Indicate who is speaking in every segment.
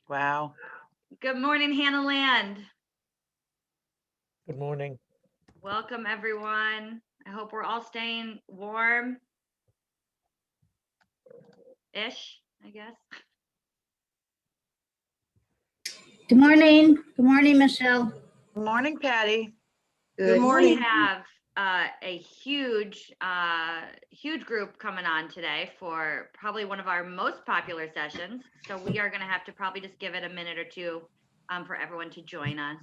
Speaker 1: Wow.
Speaker 2: Good morning, Hannah Land.
Speaker 3: Good morning.
Speaker 2: Welcome, everyone. I hope we're all staying warm-ish, I guess.
Speaker 4: Good morning. Good morning, Michelle.
Speaker 1: Good morning, Patty.
Speaker 5: Good
Speaker 2: We
Speaker 5: morning.
Speaker 2: have a huge group coming on today for probably one of our most popular sessions. So we are going to have to probably just give it a minute or two for everyone to join us.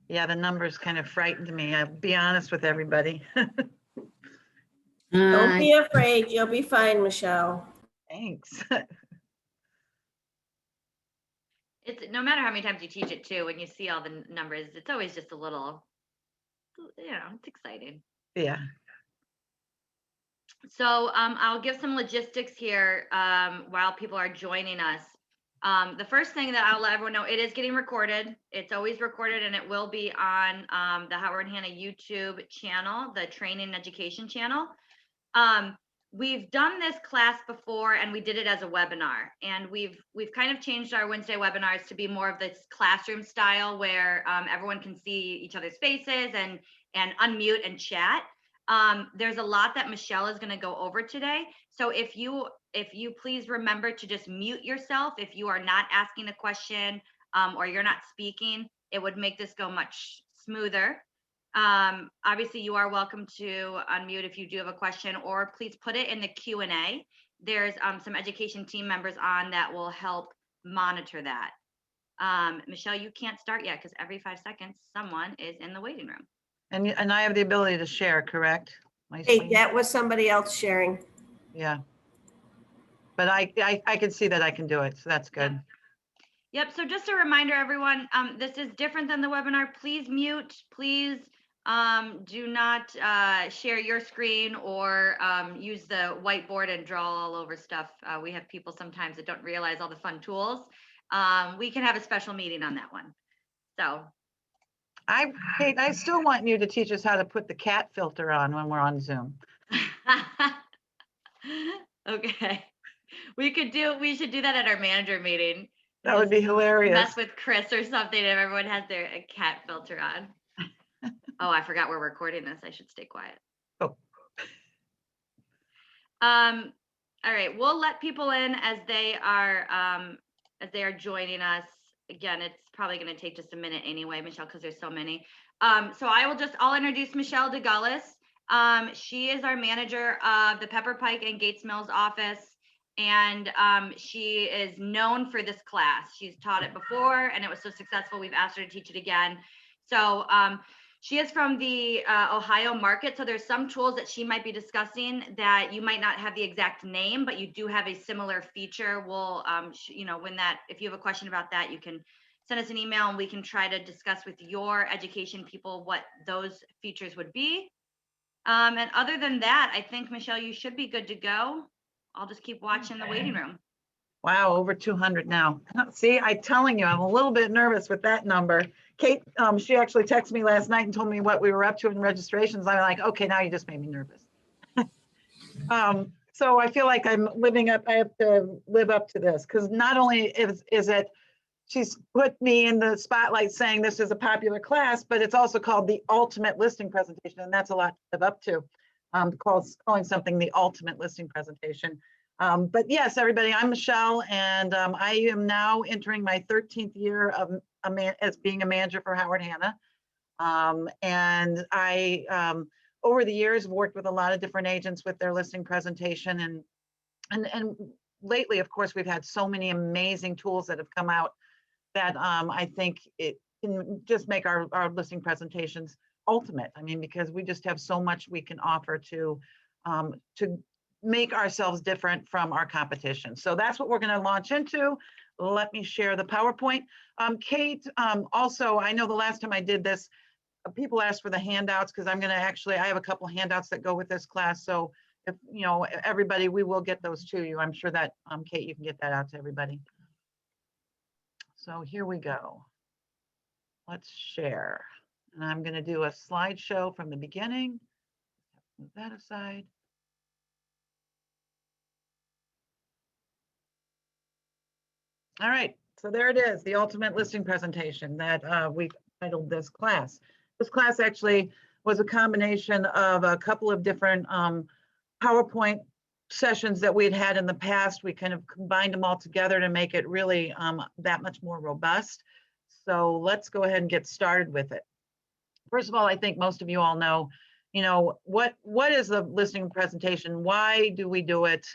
Speaker 1: Yeah, the numbers kind of frightened me. I'll be honest with everybody.
Speaker 5: Don't be afraid. You'll be fine, Michelle.
Speaker 1: Thanks.
Speaker 2: It's no matter how many times you teach it too, when you see all the numbers, it's always just a little, it's exciting.
Speaker 1: Yeah.
Speaker 2: So I'll give some logistics here while people are joining us. The first thing that I'll let everyone know, it is getting recorded. It's always recorded and it will be on the Howard Hanna YouTube channel, the training and education channel. We've done this class before and we did it as a webinar, and we've kind of changed our Wednesday webinars to be more of this classroom style where everyone can see each other's faces and unmute and chat. There's a lot that Michelle is going to go over today. So if you please remember to just mute yourself if you are not asking a question or you're not speaking, it would make this go much smoother. Obviously you are welcome to unmute if you do have a question, or please put it in the Q&A. There's some education team members on that will help monitor that. Michelle, you can't start yet because every 5 seconds someone is in the waiting room.
Speaker 1: And I have the ability to share, correct?
Speaker 5: Hey, that was somebody else sharing.
Speaker 1: Yeah. But I can see that I can do it, so that's good.
Speaker 2: Yep, so just a reminder, everyone, this is different than the webinar. Please mute, please do not share your screen or use the whiteboard and draw all over stuff. We have people sometimes that don't realize all the fun tools. We can have a special meeting on that one. So.
Speaker 1: Kate, I still want you to teach us how to put the cat filter on when we're on Zoom.
Speaker 2: Okay. We should do that at our manager meeting.
Speaker 1: That would be hilarious.
Speaker 2: Mess with Chris or something if everyone has their cat filter on. Oh, I forgot we're recording this. I should stay quiet.
Speaker 1: Oh.
Speaker 2: All right, we'll let people in as they are joining us. Again, it's probably going to take just a minute anyway, Michelle, because there's so many. So I'll introduce Michelle DeGullis. She is our manager of the Pepper Pike and Gates Mills office. And she is known for this class. She's taught it before and it was so successful, we've asked her to teach it again. So she is from the Ohio market. So there's some tools that she might be discussing that you might not have the exact name, but you do have a similar feature. We'll, if you have a question about that, you can send us an email and we can try to discuss with your education people what those features would be. And other than that, I think, Michelle, you should be good to go. I'll just keep watching the waiting room.
Speaker 1: Wow, over 200 now. See, I'm telling you, I'm a little bit nervous with that number. Kate, she actually texted me last night and told me what we were up to in registrations. I'm like, okay, now you just made me nervous. So I feel like I'm living up, I have to live up to this, because not only is it, she's put me in the spotlight saying this is a popular class, but it's also called the ultimate listing presentation. And that's a lot to live up to, calling something the ultimate listing presentation. But yes, everybody, I'm Michelle, and I am now entering my 13th year of as being a manager for Howard Hanna. And I, over the years, worked with a lot of different agents with their listing presentation. And lately, of course, we've had so many amazing tools that have come out that I think it can just make our listing presentations ultimate. I mean, because we just have so much we can offer to make ourselves different from our competition. So that's what we're going to launch into. Let me share the PowerPoint. Kate, also, I know the last time I did this, people asked for the handouts, because I'm going to actually, I have a couple handouts that go with this class. So if, everybody, we will get those to you. I'm sure that, Kate, you can get that out to everybody. So here we go. Let's share. And I'm going to do a slideshow from the beginning. Move that aside. All right, so there it is, the ultimate listing presentation that we titled this class. This class actually was a combination of a couple of different PowerPoint sessions that we had in the past. We kind of combined them all together to make it really that much more robust. So let's go ahead and get started with it. First of all, I think most of you all know, what is the listing presentation? Why do we do it?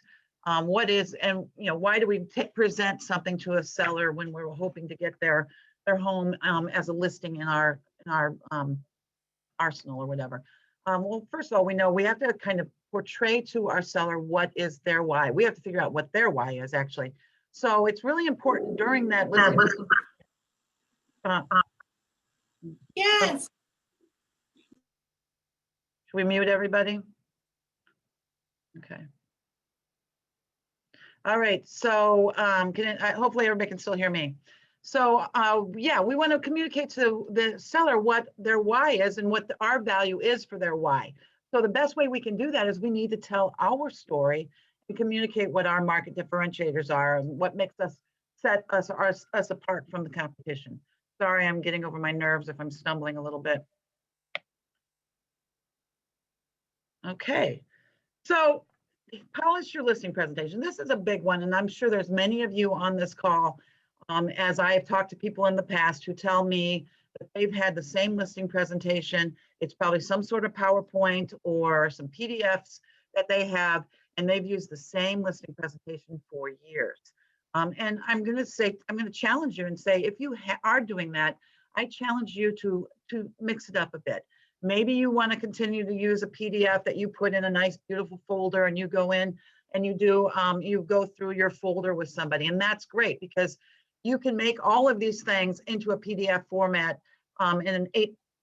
Speaker 1: What is, and why do we present something to a seller when we're hoping to get their home as a listing in our arsenal or whatever? Well, first of all, we know we have to kind of portray to our seller what is their why. We have to figure out what their why is actually. So it's really important during that listing.
Speaker 4: Yes.
Speaker 1: Should we mute everybody? Okay. All right, so hopefully everybody can still hear me. So yeah, we want to communicate to the seller what their why is and what our value is for their why. So the best way we can do that is we need to tell our story and communicate what our market differentiators are and what makes us set us apart from the competition. Sorry, I'm getting over my nerves if I'm stumbling a little bit. Okay, so polish your listing presentation. This is a big one, and I'm sure there's many of you on this call, as I have talked to people in the past who tell me that they've had the same listing presentation. It's probably some sort of PowerPoint or some PDFs that they have, and they've used the same listing presentation for years. And I'm going to challenge you and say, if you are doing that, I challenge you to mix it up a bit. Maybe you want to continue to use a PDF that you put in a nice, beautiful folder, and you go in and you go through your folder with somebody, and that's great because you can make all of these things into a PDF format in an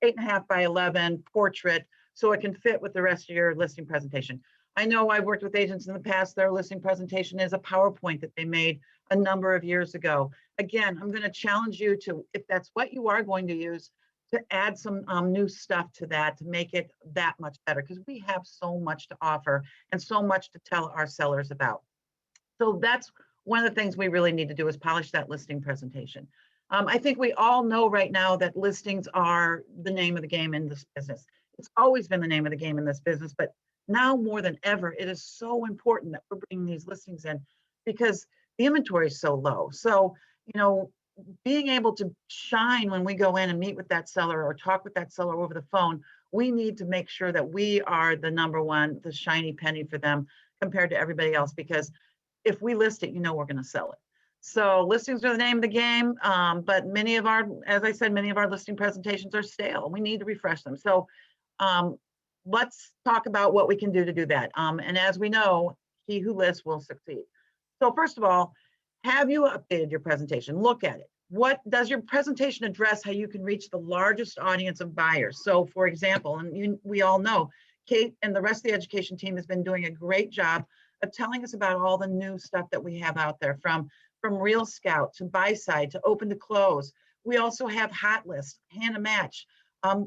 Speaker 1: 8.5 by 11 portrait, so it can fit with the rest of your listing presentation. I know I've worked with agents in the past, their listing presentation is a PowerPoint that they made a number of years ago. Again, I'm going to challenge you to, if that's what you are going to use, to add some new stuff to that to make it that much better, because we have so much to offer and so much to tell our sellers about. So that's one of the things we really need to do is polish that listing presentation. I think we all know right now that listings are the name of the game in this business. It's always been the name of the game in this business, but now more than ever, it is so important that we're bringing these listings in because the inventory is so low. So, being able to shine when we go in and meet with that seller or talk with that seller over the phone, we need to make sure that we are the number one, the shiny penny for them compared to everybody else, because if we list it, we're going to sell it. So listings are the name of the game, but many of our, as I said, many of our listing presentations are stale. We need to refresh them. So let's talk about what we can do to do that. And as we know, he who lists will succeed. So first of all, have you updated your presentation? Look at it. What does your presentation address how you can reach the largest audience of buyers? So for example, and we all know, Kate and the rest of the education team has been doing a great job of telling us about all the new stuff that we have out there, from Real Scout to Buy Side to Open to Close. We also have Hot List, Hannah Match.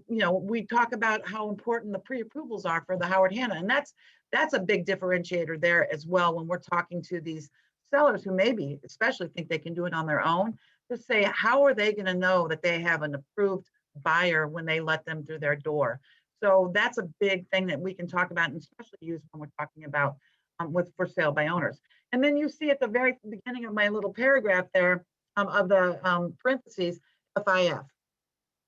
Speaker 1: We talk about how important the pre-approvals are for the Howard Hanna, and that's a big differentiator there as well when we're talking to these sellers who maybe especially think they can do it on their own, to say, how are they going to know that they have an approved buyer when they let them through their door? So that's a big thing that we can talk about and especially use when we're talking about with for sale by owners. And then you see at the very beginning of my little paragraph there of the parentheses, FIF.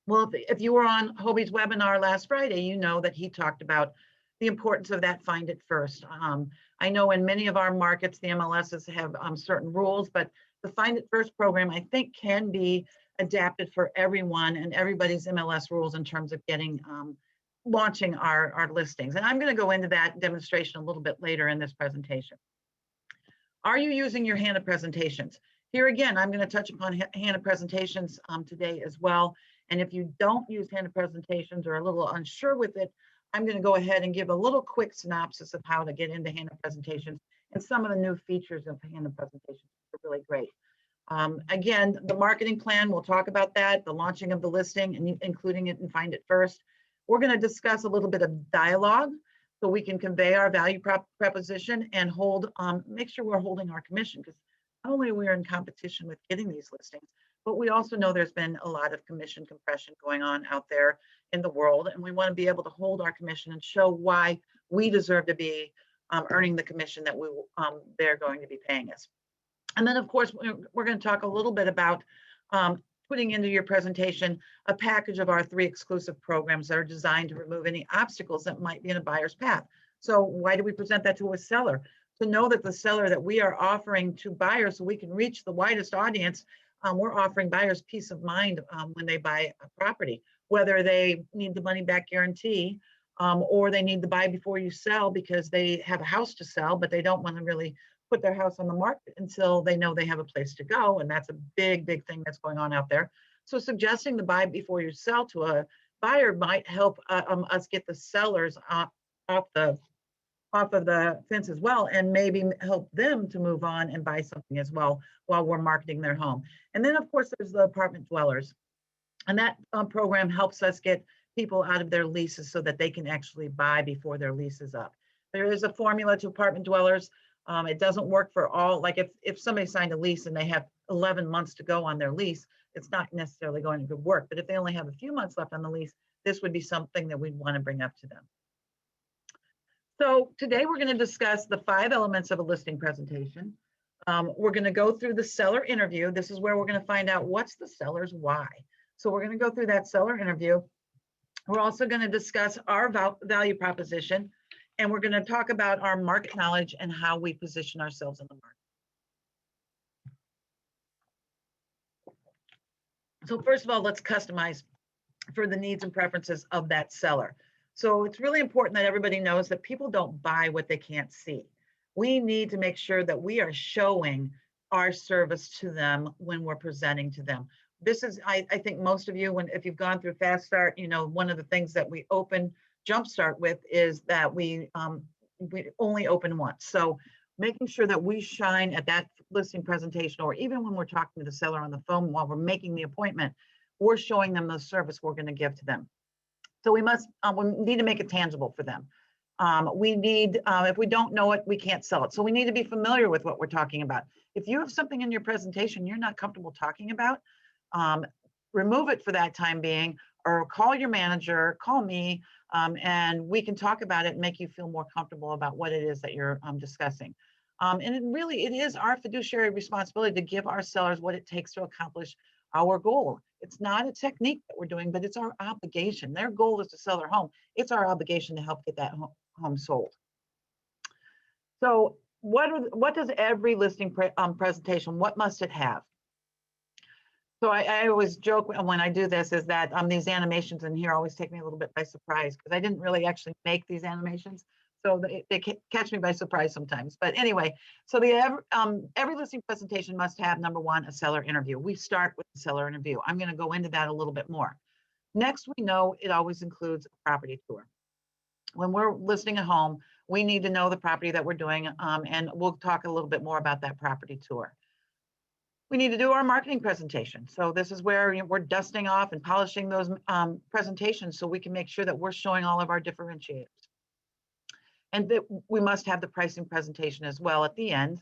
Speaker 1: Well, if you were on Hobie's webinar last Friday, you know that he talked about the importance of that find it first. I know in many of our markets, the MLSs have certain rules, but the Find It First program, I think, can be adapted for everyone and everybody's MLS rules in terms of getting launching our listings. And I'm going to go into that demonstration a little bit later in this presentation. Are you using your Hannah presentations? Here again, I'm going to touch upon Hannah presentations today as well. And if you don't use Hannah presentations or are a little unsure with it, I'm going to go ahead and give a little quick synopsis of how to get into Hannah presentations and some of the new features of Hannah presentations are really great. Again, the marketing plan, we'll talk about that, the launching of the listing and including it in Find It First. We're going to discuss a little bit of dialogue so we can convey our value proposition and make sure we're holding our commission, because not only we're in competition with getting these listings, but we also know there's been a lot of commission compression going on out there in the world. And we want to be able to hold our commission and show why we deserve to be earning the commission that they're going to be paying us. And then, of course, we're going to talk a little bit about putting into your presentation a package of our 3 exclusive programs that are designed to remove any obstacles that might be in a buyer's path. So why do we present that to a seller? To know that the seller that we are offering to buyers so we can reach the widest audience, we're offering buyers peace of mind when they buy a property, whether they need the money back guarantee or they need to buy before you sell because they have a house to sell, but they don't want to really put their house on the market until they know they have a place to go. And that's a big, big thing that's going on out there. So suggesting the buy before you sell to a buyer might help us get the sellers off of the fence as well, and maybe help them to move on and buy something as well while we're marketing their home. And then of course there's the apartment dwellers. And that program helps us get people out of their leases so that they can actually buy before their lease is up. There is a formula to apartment dwellers. It doesn't work for all, like if somebody signed a lease and they have 11 months to go on their lease, it's not necessarily going to work. But if they only have a few months left on the lease, this would be something that we'd want to bring up to them. So today we're going to discuss the 5 elements of a listing presentation. We're going to go through the seller interview. This is where we're going to find out what's the seller's why. So we're going to go through that seller interview. We're also going to discuss our value proposition, and we're going to talk about our market knowledge and how we position ourselves in the market. So first of all, let's customize for the needs and preferences of that seller. So it's really important that everybody knows that people don't buy what they can't see. We need to make sure that we are showing our service to them when we're presenting to them. This is, I think most of you, if you've gone through Fast Start, you know, one of the things that we open Jumpstart with is that we only open once. So making sure that we shine at that listing presentation, or even when we're talking to the seller on the phone while we're making the appointment, we're showing them the service we're going to give to them. So we need to make it tangible for them. We need, if we don't know it, we can't sell it. So we need to be familiar with what we're talking about. If you have something in your presentation you're not comfortable talking about, remove it for that time being, or call your manager, call me, and we can talk about it and make you feel more comfortable about what it is that you're discussing. And it is our fiduciary responsibility to give our sellers what it takes to accomplish our goal. It's not a technique that we're doing, but it's our obligation. Their goal is to sell their home. It's our obligation to help get that home sold. So what does every listing presentation, what must it have? So I always joke when I do this is that these animations in here always take me a little bit by surprise, because I didn't really actually make these animations. So they catch me by surprise sometimes. But anyway, so every listing presentation must have, number 1, a seller interview. We start with the seller interview. I'm going to go into that a little bit more. Next, we know it always includes a property tour. When we're listing a home, we need to know the property that we're doing, and we'll talk a little bit more about that property tour. We need to do our marketing presentation. So this is where we're dusting off and polishing those presentations so we can make sure that we're showing all of our differentiators. And that we must have the pricing presentation as well at the end.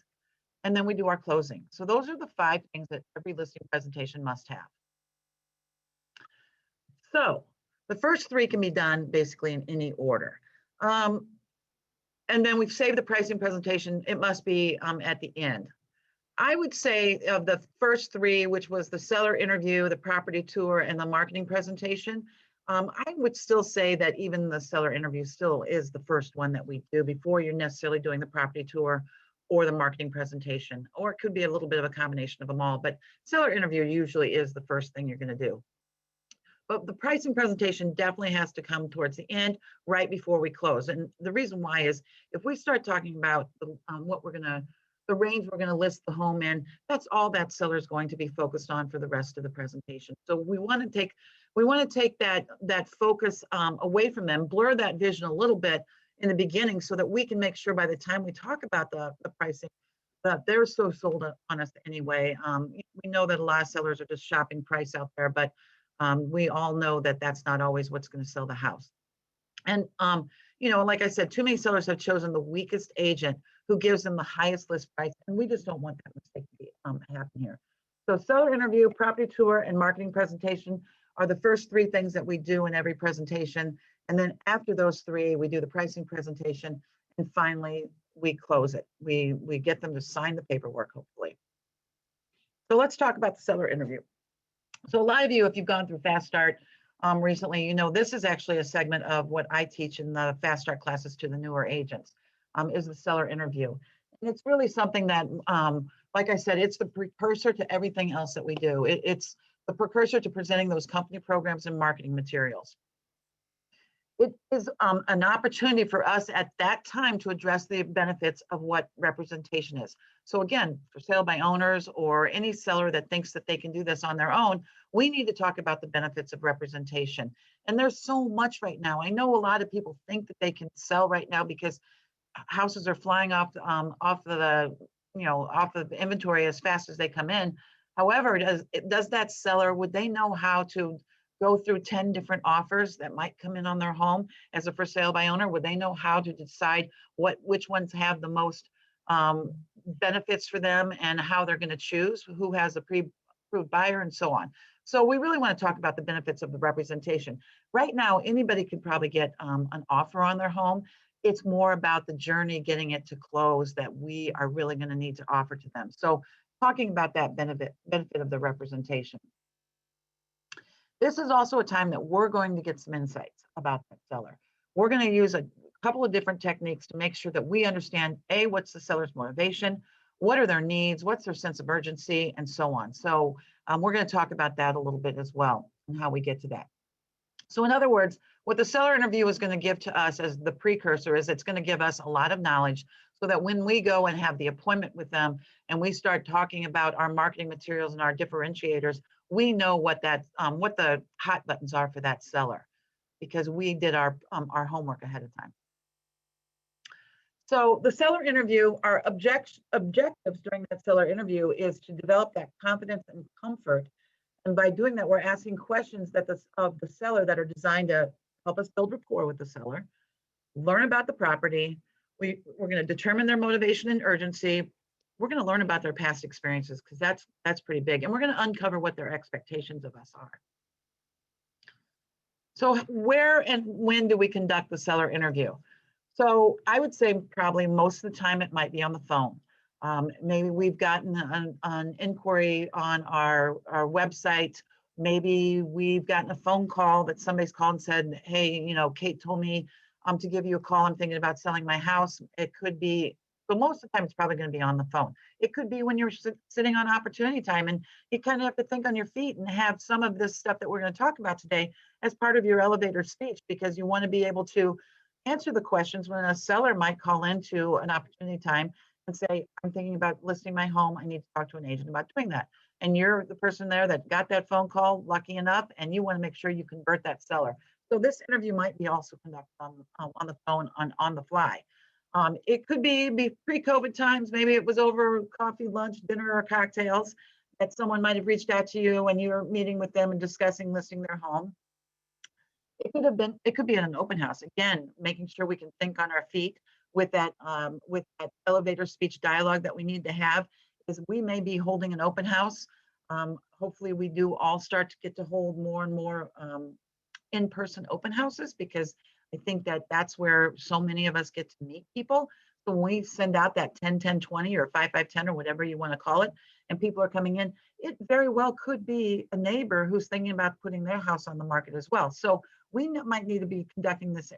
Speaker 1: And then we do our closing. So those are the 5 things that every listing presentation must have. So the first 3 can be done basically in any order. And then we've saved the pricing presentation. It must be at the end. I would say of the first 3, which was the seller interview, the property tour, and the marketing presentation, I would still say that even the seller interview still is the first one that we do before you're necessarily doing the property tour or the marketing presentation, or it could be a little bit of a combination of them all, but seller interview usually is the first thing you're going to do. But the pricing presentation definitely has to come towards the end, right before we close. And the reason why is if we start talking about the range we're going to list the home in, that's all that seller is going to be focused on for the rest of the presentation. So we want to take that focus away from them, blur that vision a little bit in the beginning so that we can make sure by the time we talk about the pricing that they're so sold on us anyway. We know that a lot of sellers are just shopping price out there, but we all know that that's not always what's going to sell the house. And like I said, too many sellers have chosen the weakest agent who gives them the highest list price. And we just don't want that mistake to be, happen here. So seller interview, property tour, and marketing presentation are the first three things that we do in every presentation. And then after those three, we do the pricing presentation. And finally, we close it. We get them to sign the paperwork, hopefully. So let's talk about the seller interview. So a lot of you, if you've gone through Fast Start recently, you know this is actually a segment of what I teach in the Fast Start classes to the newer agents, is the seller interview. And it's really something that, like I said, it's the precursor to everything else that we do. It's the precursor to presenting those company programs and marketing materials. It is an opportunity for us at that time to address the benefits of what representation is. So again, for sale by owners or any seller that thinks that they can do this on their own, we need to talk about the benefits of representation. And there's so much right now. I know a lot of people think that they can sell right now because houses are flying off of the inventory as fast as they come in. However, does that seller, would they know how to go through 10 different offers that might come in on their home as a for sale by owner? Would they know how to decide which ones have the most benefits for them and how they're going to choose who has a pre-approved buyer and so on? So we really want to talk about the benefits of the representation. Right now, anybody could probably get an offer on their home. It's more about the journey getting it to close that we are really going to need to offer to them. So talking about that benefit of the representation. This is also a time that we're going to get some insights about that seller. We're going to use a couple of different techniques to make sure that we understand, A, what's the seller's motivation, what are their needs, what's their sense of urgency, and so on. So we're going to talk about that a little bit as well and how we get to that. So in other words, what the seller interview is going to give to us as the precursor is it's going to give us a lot of knowledge so that when we go and have the appointment with them and we start talking about our marketing materials and our differentiators, we know what the hot buttons are for that seller because we did our homework ahead of time. So the seller interview, our objectives during that seller interview is to develop that confidence and comfort. And by doing that, we're asking questions of the seller that are designed to help us build rapport with the seller, learn about the property. We're going to determine their motivation and urgency. We're going to learn about their past experiences because that's pretty big. And we're going to uncover what their expectations of us are. So where and when do we conduct the seller interview? So I would say probably most of the time it might be on the phone. Maybe we've gotten an inquiry on our website. Maybe we've gotten a phone call that somebody's called and said, hey, you know, Kate told me to give you a call. I'm thinking about selling my house. It could be, but most of the time it's probably going to be on the phone. It could be when you're sitting on opportunity time and you kind of have to think on your feet and have some of this stuff that we're going to talk about today as part of your elevator speech because you want to be able to answer the questions when a seller might call into an opportunity time and say, I'm thinking about listing my home. I need to talk to an agent about doing that. And you're the person there that got that phone call, lucky enough, and you want to make sure you convert that seller. So this interview might be also conducted on the phone on the fly. It could be pre-COVID times. Maybe it was over coffee, lunch, dinner, or cocktails that someone might have reached out to you and you were meeting with them and discussing listing their home. It could be at an open house. Again, making sure we can think on our feet with that elevator speech dialogue that we need to have is we may be holding an open house. Hopefully we do all start to get to hold more and more in-person open houses because I think that that's where so many of us get to meet people. So when we send out that 10-10-20 or 5-5-10 or whatever you want to call it, and people are coming in, it very well could be a neighbor who's thinking about putting their house on the market as well. So we might need to be conducting this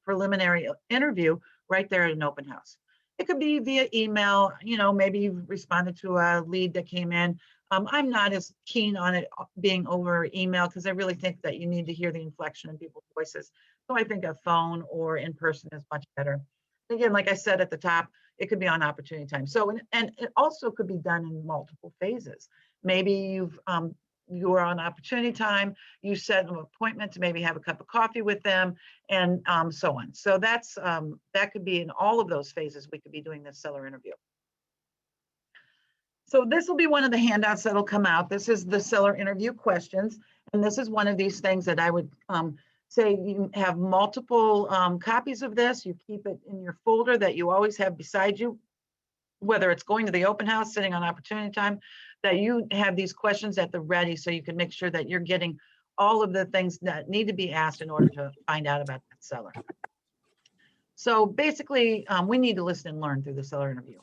Speaker 1: preliminary interview right there at an open house. It could be via email, you know, maybe you've responded to a lead that came in. I'm not as keen on it being over email because I really think that you need to hear the inflection in people's voices. So I think a phone or in person is much better. Again, like I said at the top, it could be on opportunity time. So, and it also could be done in multiple phases. Maybe you are on opportunity time, you set an appointment to maybe have a cup of coffee with them and so on. So that could be in all of those phases, we could be doing this seller interview. So this will be one of the handouts that'll come out. This is the seller interview questions. And this is one of these things that I would say you have multiple copies of this. You keep it in your folder that you always have beside you whether it's going to the open house, sitting on opportunity time, that you have these questions at the ready so you can make sure that you're getting all of the things that need to be asked in order to find out about that seller. So basically, we need to listen and learn through the seller interview.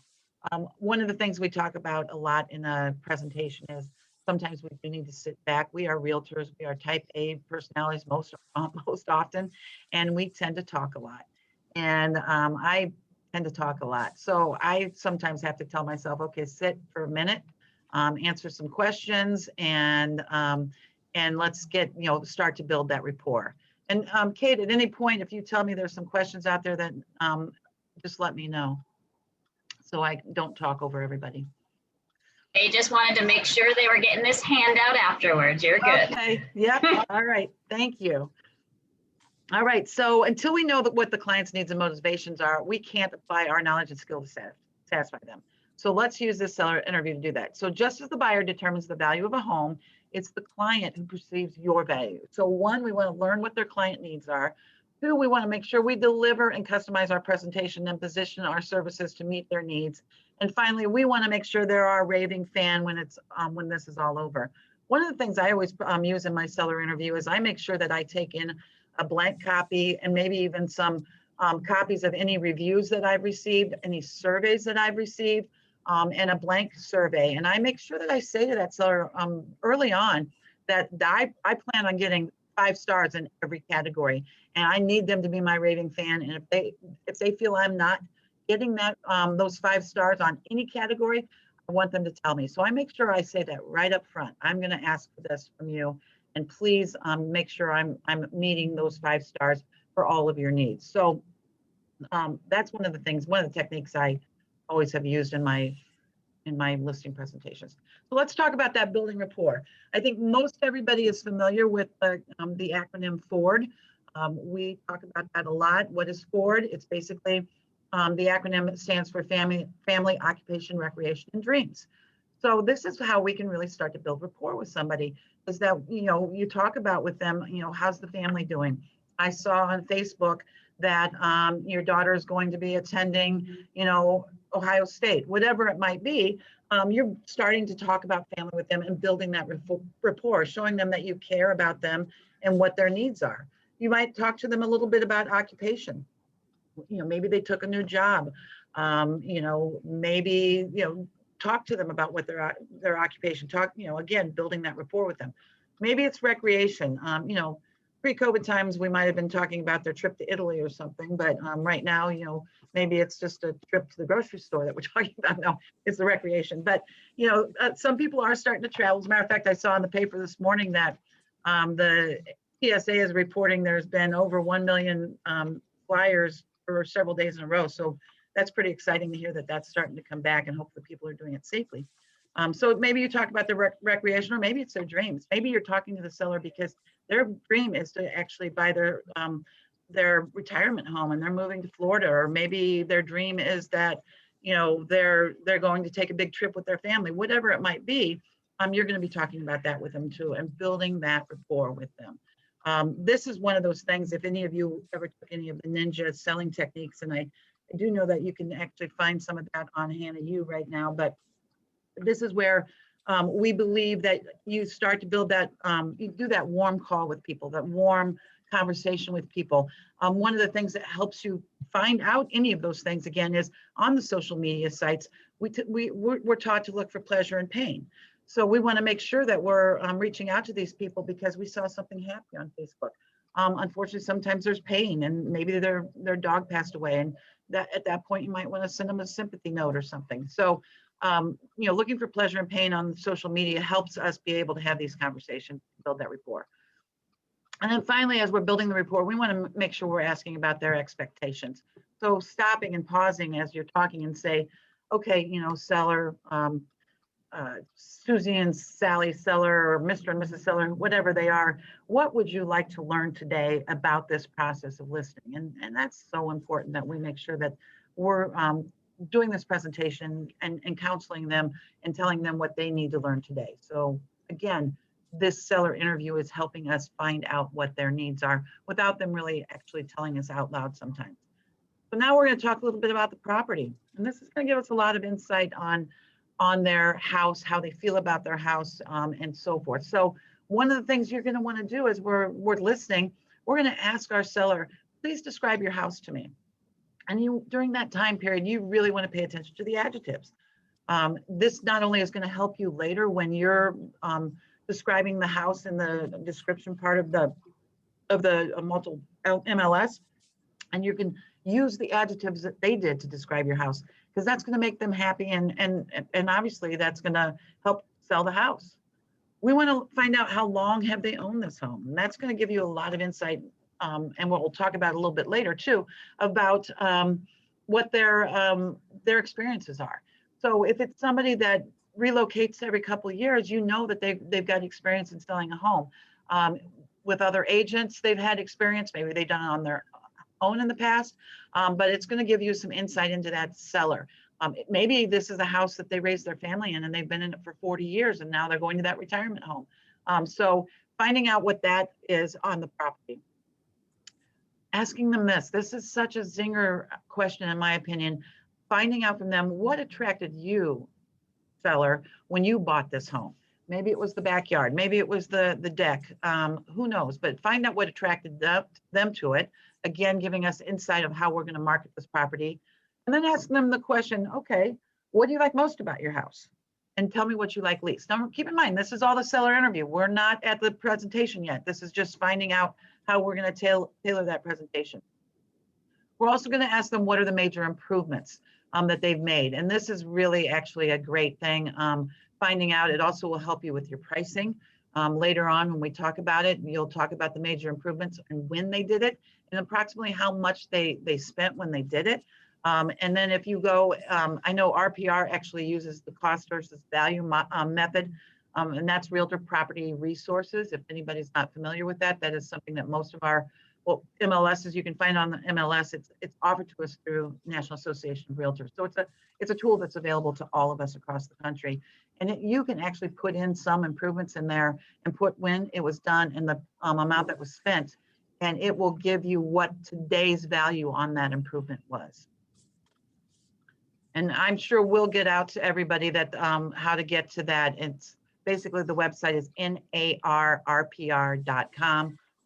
Speaker 1: One of the things we talk about a lot in a presentation is sometimes we do need to sit back. We are realtors. We are type A personalities most often, and we tend to talk a lot. And I tend to talk a lot. So I sometimes have to tell myself, okay, sit for a minute, answer some questions, and let's get, start to build that rapport. And Kate, at any point, if you tell me there's some questions out there, that just let me know so I don't talk over everybody.
Speaker 6: They just wanted to make sure they were getting this handout afterwards. You're good.
Speaker 1: Okay, yep, all right, thank you. All right, so until we know what the client's needs and motivations are, we can't apply our knowledge and skill to satisfy them. So let's use this seller interview to do that. So just as the buyer determines the value of a home, it's the client who perceives your value. So one, we want to learn what their client needs are. Two, we want to make sure we deliver and customize our presentation and position our services to meet their needs. And finally, we want to make sure they're our raving fan when it's when this is all over. One of the things I always use in my seller interview is I make sure that I take in a blank copy and maybe even some copies of any reviews that I've received, any surveys that I've received, and a blank survey. And I make sure that I say to that seller early on that I plan on getting 5 stars in every category, and I need them to be my raving fan. And if they feel I'm not getting that those 5 stars on any category, I want them to tell me. So I make sure I say that right up front. I'm going to ask for this from you, and please make sure I'm meeting those 5 stars for all of your needs. So that's one of the things, one of the techniques I always have used in my listing presentations. So let's talk about that building rapport. I think most everybody is familiar with the acronym FORD. We talk about that a lot. What is FORD? It's basically the acronym that stands for family, occupation, recreation, and dreams. So this is how we can really start to build rapport with somebody, is that, you talk about with them, how's the family doing? I saw on Facebook that your daughter is going to be attending, Ohio State, whatever it might be. You're starting to talk about family with them and building that rapport, showing them that you care about them and what their needs are. You might talk to them a little bit about occupation. Maybe they took a new job. Maybe, talk to them about what their occupation, again, building that rapport with them. Maybe it's recreation. Pre-COVID times, we might have been talking about their trip to Italy or something, but right now, maybe it's just a trip to the grocery store that we're talking about. No, it's the recreation. But, some people are starting to travel. As a matter of fact, I saw in the paper this morning that the TSA is reporting there's been over 1 million flyers for several days in a row. So that's pretty exciting to hear that that's starting to come back, and hopefully people are doing it safely. So maybe you talk about the recreation, or maybe it's their dreams. Maybe you're talking to the seller because their dream is to actually buy their retirement home and they're moving to Florida, or maybe their dream is that, they're going to take a big trip with their family, whatever it might be. You're going to be talking about that with them too, and building that rapport with them. This is one of those things, if any of you ever took any of the ninja selling techniques, and I do know that you can actually find some of that on Hannah U right now, but this is where we believe that you start to build that, you do that warm call with people, that warm conversation with people. One of the things that helps you find out any of those things, again, is on the social media sites, we're taught to look for pleasure and pain. So we want to make sure that we're reaching out to these people because we saw something happy on Facebook. Unfortunately, sometimes there's pain, and maybe their dog passed away, and that at that point you might want to send them a sympathy note or something. So looking for pleasure and pain on social media helps us be able to have these conversations, build that rapport. And then finally, as we're building the rapport, we want to make sure we're asking about their expectations. So stopping and pausing as you're talking and say, okay, seller, Susie and Sally seller, or Mr. and Mrs. seller, whatever they are, what would you like to learn today about this process of listing? And that's so important that we make sure that we're doing this presentation and counseling them and telling them what they need to learn today. So again, this seller interview is helping us find out what their needs are without them really actually telling us out loud sometimes. So now we're going to talk a little bit about the property. And this is going to give us a lot of insight on their house, how they feel about their house, and so forth. So one of the things you're going to want to do is we're listening, we're going to ask our seller, please describe your house to me. And you, during that time period, you really want to pay attention to the adjectives. This not only is going to help you later when you're describing the house in the description part of the multiple MLS, and you can use the adjectives that they did to describe your house, because that's going to make them happy, and obviously that's going to help sell the house. We want to find out how long have they owned this home, and that's going to give you a lot of insight, and what we'll talk about a little bit later too, about what their experiences are. So if it's somebody that relocates every couple of years, you know that they've got experience in selling a home. With other agents, they've had experience, maybe they've done it on their own in the past, but it's going to give you some insight into that seller. Maybe this is a house that they raised their family in and they've been in it for 40 years and now they're going to that retirement home. So finding out what that is on the property. Asking them this is such a zinger question in my opinion. Finding out from them what attracted you, seller, when you bought this home. Maybe it was the backyard, maybe it was the deck, who knows, but find out what attracted them to it. Again, giving us insight of how we're going to market this property. And then ask them the question, okay, what do you like most about your house? And tell me what you like least. Now, keep in mind, this is all the seller interview. We're not at the presentation yet. This is just finding out how we're going to tailor that presentation. We're also going to ask them what are the major improvements that they've made. And this is really actually a great thing. Finding out, it also will help you with your pricing. Later on, when we talk about it, you'll talk about the major improvements and when they did it and approximately how much they spent when they did it. And then if you go, I know RPR actually uses the cost versus value method, and that's Realtor Property Resources. If anybody's not familiar with that, that is something that most of our MLSs you can find on the MLS. It's offered to us through National Association of Realtors. So it's a tool that's available to all of us across the country. And you can actually put in some improvements in there and put when it was done and the amount that was spent, and it will give you what today's value on that improvement was. And I'm sure we'll get out to everybody that how to get to that. It's basically the website is narrpr.com,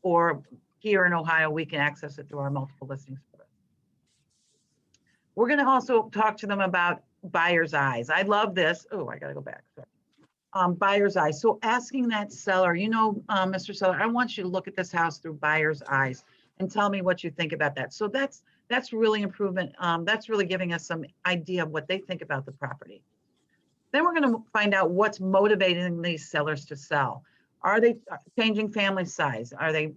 Speaker 1: or here in Ohio, we can access it through our multiple listings service. We're going to also talk to them about buyer's eyes. I love this. Oh, I got to go back. Sorry. Buyer's eyes. So asking that seller, you know, Mr. Seller, I want you to look at this house through buyer's eyes and tell me what you think about that. So that's really improvement. That's really giving us some idea of what they think about the property. Then we're going to find out what's motivating these sellers to sell. Are they changing family size? Are they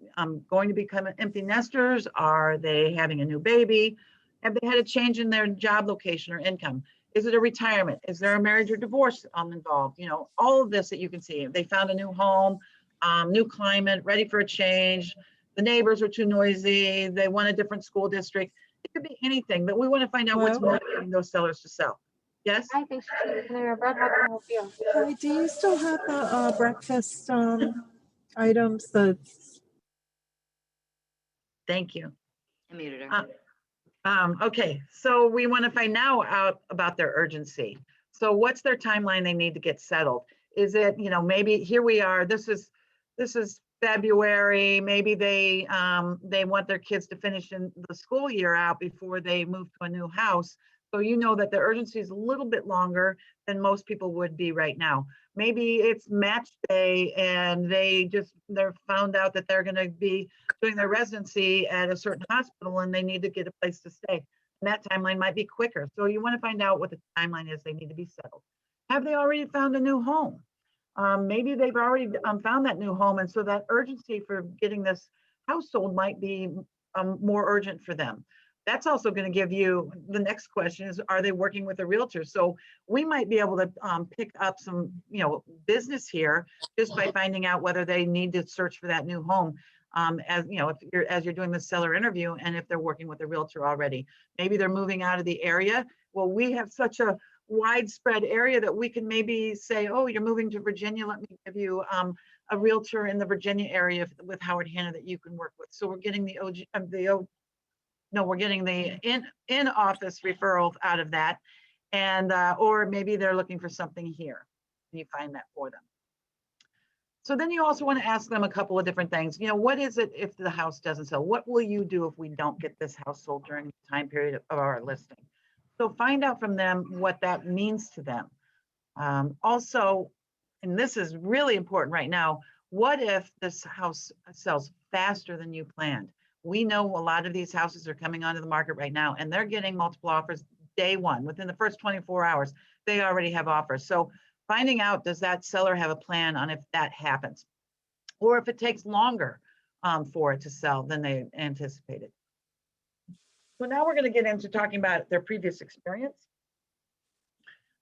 Speaker 1: going to become empty nesters? Are they having a new baby? Have they had a change in their job location or income? Is it a retirement? Is there a marriage or divorce involved? You know, all of this that you can see. They found a new home, new climate, ready for a change. The neighbors are too noisy. They want a different school district. It could be anything, but we want to find out what's motivating those sellers to sell. Yes?
Speaker 7: Hi, thanks for taking the bread. How can I help you?
Speaker 8: Hi, do you still have the breakfast items?
Speaker 1: Thank you.
Speaker 2: I muted her.
Speaker 1: Okay, so we want to find now out about their urgency. So what's their timeline they need to get settled? Is it, you know, maybe here we are, this is February, maybe they want their kids to finish in the school year out before they move to a new house. So you know that the urgency is a little bit longer than most people would be right now. Maybe it's match day and they're found out that they're going to be doing their residency at a certain hospital and they need to get a place to stay. And that timeline might be quicker. So you want to find out what the timeline is they need to be settled. Have they already found a new home? Maybe they've already found that new home. And so that urgency for getting this house sold might be more urgent for them. That's also going to give you the next question is, are they working with a realtor? So we might be able to pick up some, you know, business here just by finding out whether they need to search for that new home. As you know, as you're doing the seller interview, and if they're working with a realtor already, maybe they're moving out of the area. Well, we have such a widespread area that we can maybe say, oh, you're moving to Virginia. Let me give you a realtor in the Virginia area with Howard Hanna that you can work with. So we're getting the no, we're getting the in-office referrals out of that. And, or maybe they're looking for something here. And you find that for them. So then you also want to ask them a couple of different things. You know, what is it if the house doesn't sell? What will you do if we don't get this house sold during the time period of our listing? So find out from them what that means to them. Also, and this is really important right now, what if this house sells faster than you planned? We know a lot of these houses are coming onto the market right now and they're getting multiple offers day one. Within the first 24 hours, they already have offers. So finding out, does that seller have a plan on if that happens? Or if it takes longer for it to sell than they anticipated. So now we're going to get into talking about their previous experience.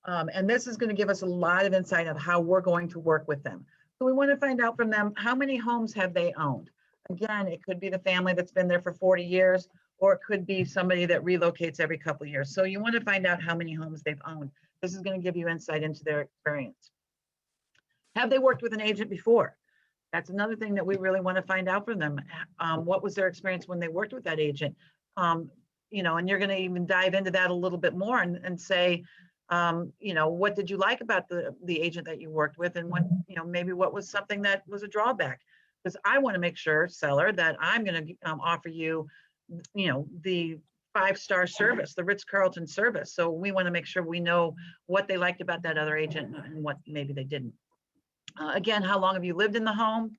Speaker 1: And this is going to give us a lot of insight of how we're going to work with them. So we want to find out from them, how many homes have they owned? Again, it could be the family that's been there for 40 years, or it could be somebody that relocates every couple of years. So you want to find out how many homes they've owned. This is going to give you insight into their experience. Have they worked with an agent before? That's another thing that we really want to find out from them. What was their experience when they worked with that agent? You know, and you're going to even dive into that a little bit more and say, you know, what did you like about the agent that you worked with, and what, you know, maybe what was something that was a drawback? Because I want to make sure, seller, that I'm going to offer you, you know, the 5-star service, the Ritz-Carlton service. So we want to make sure we know what they liked about that other agent and what maybe they didn't. Again, how long have you lived in the home?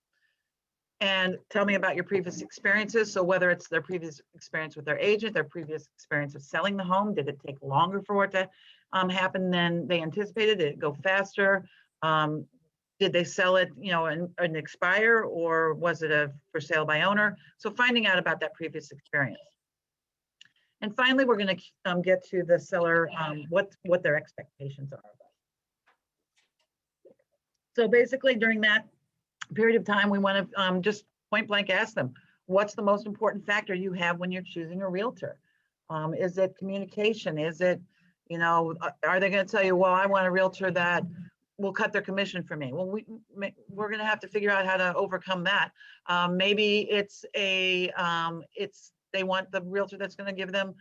Speaker 1: And tell me about your previous experiences. So whether it's their previous experience with their agent, their previous experience of selling the home, did it take longer for it to happen than they anticipated? Did it go faster? Did they sell it, you know, and expire, or was it a for sale by owner? So finding out about that previous experience. And finally, we're going to get to the seller, what their expectations are. So basically, during that period of time, we want to just point blank ask them, what's the most important factor you have when you're choosing a realtor? Is it communication? Is it, you know, are they going to tell you, well, I want a realtor that will cut their commission for me? Well, we're going to have to figure out how to overcome that. Maybe it's they want the realtor that's going to give them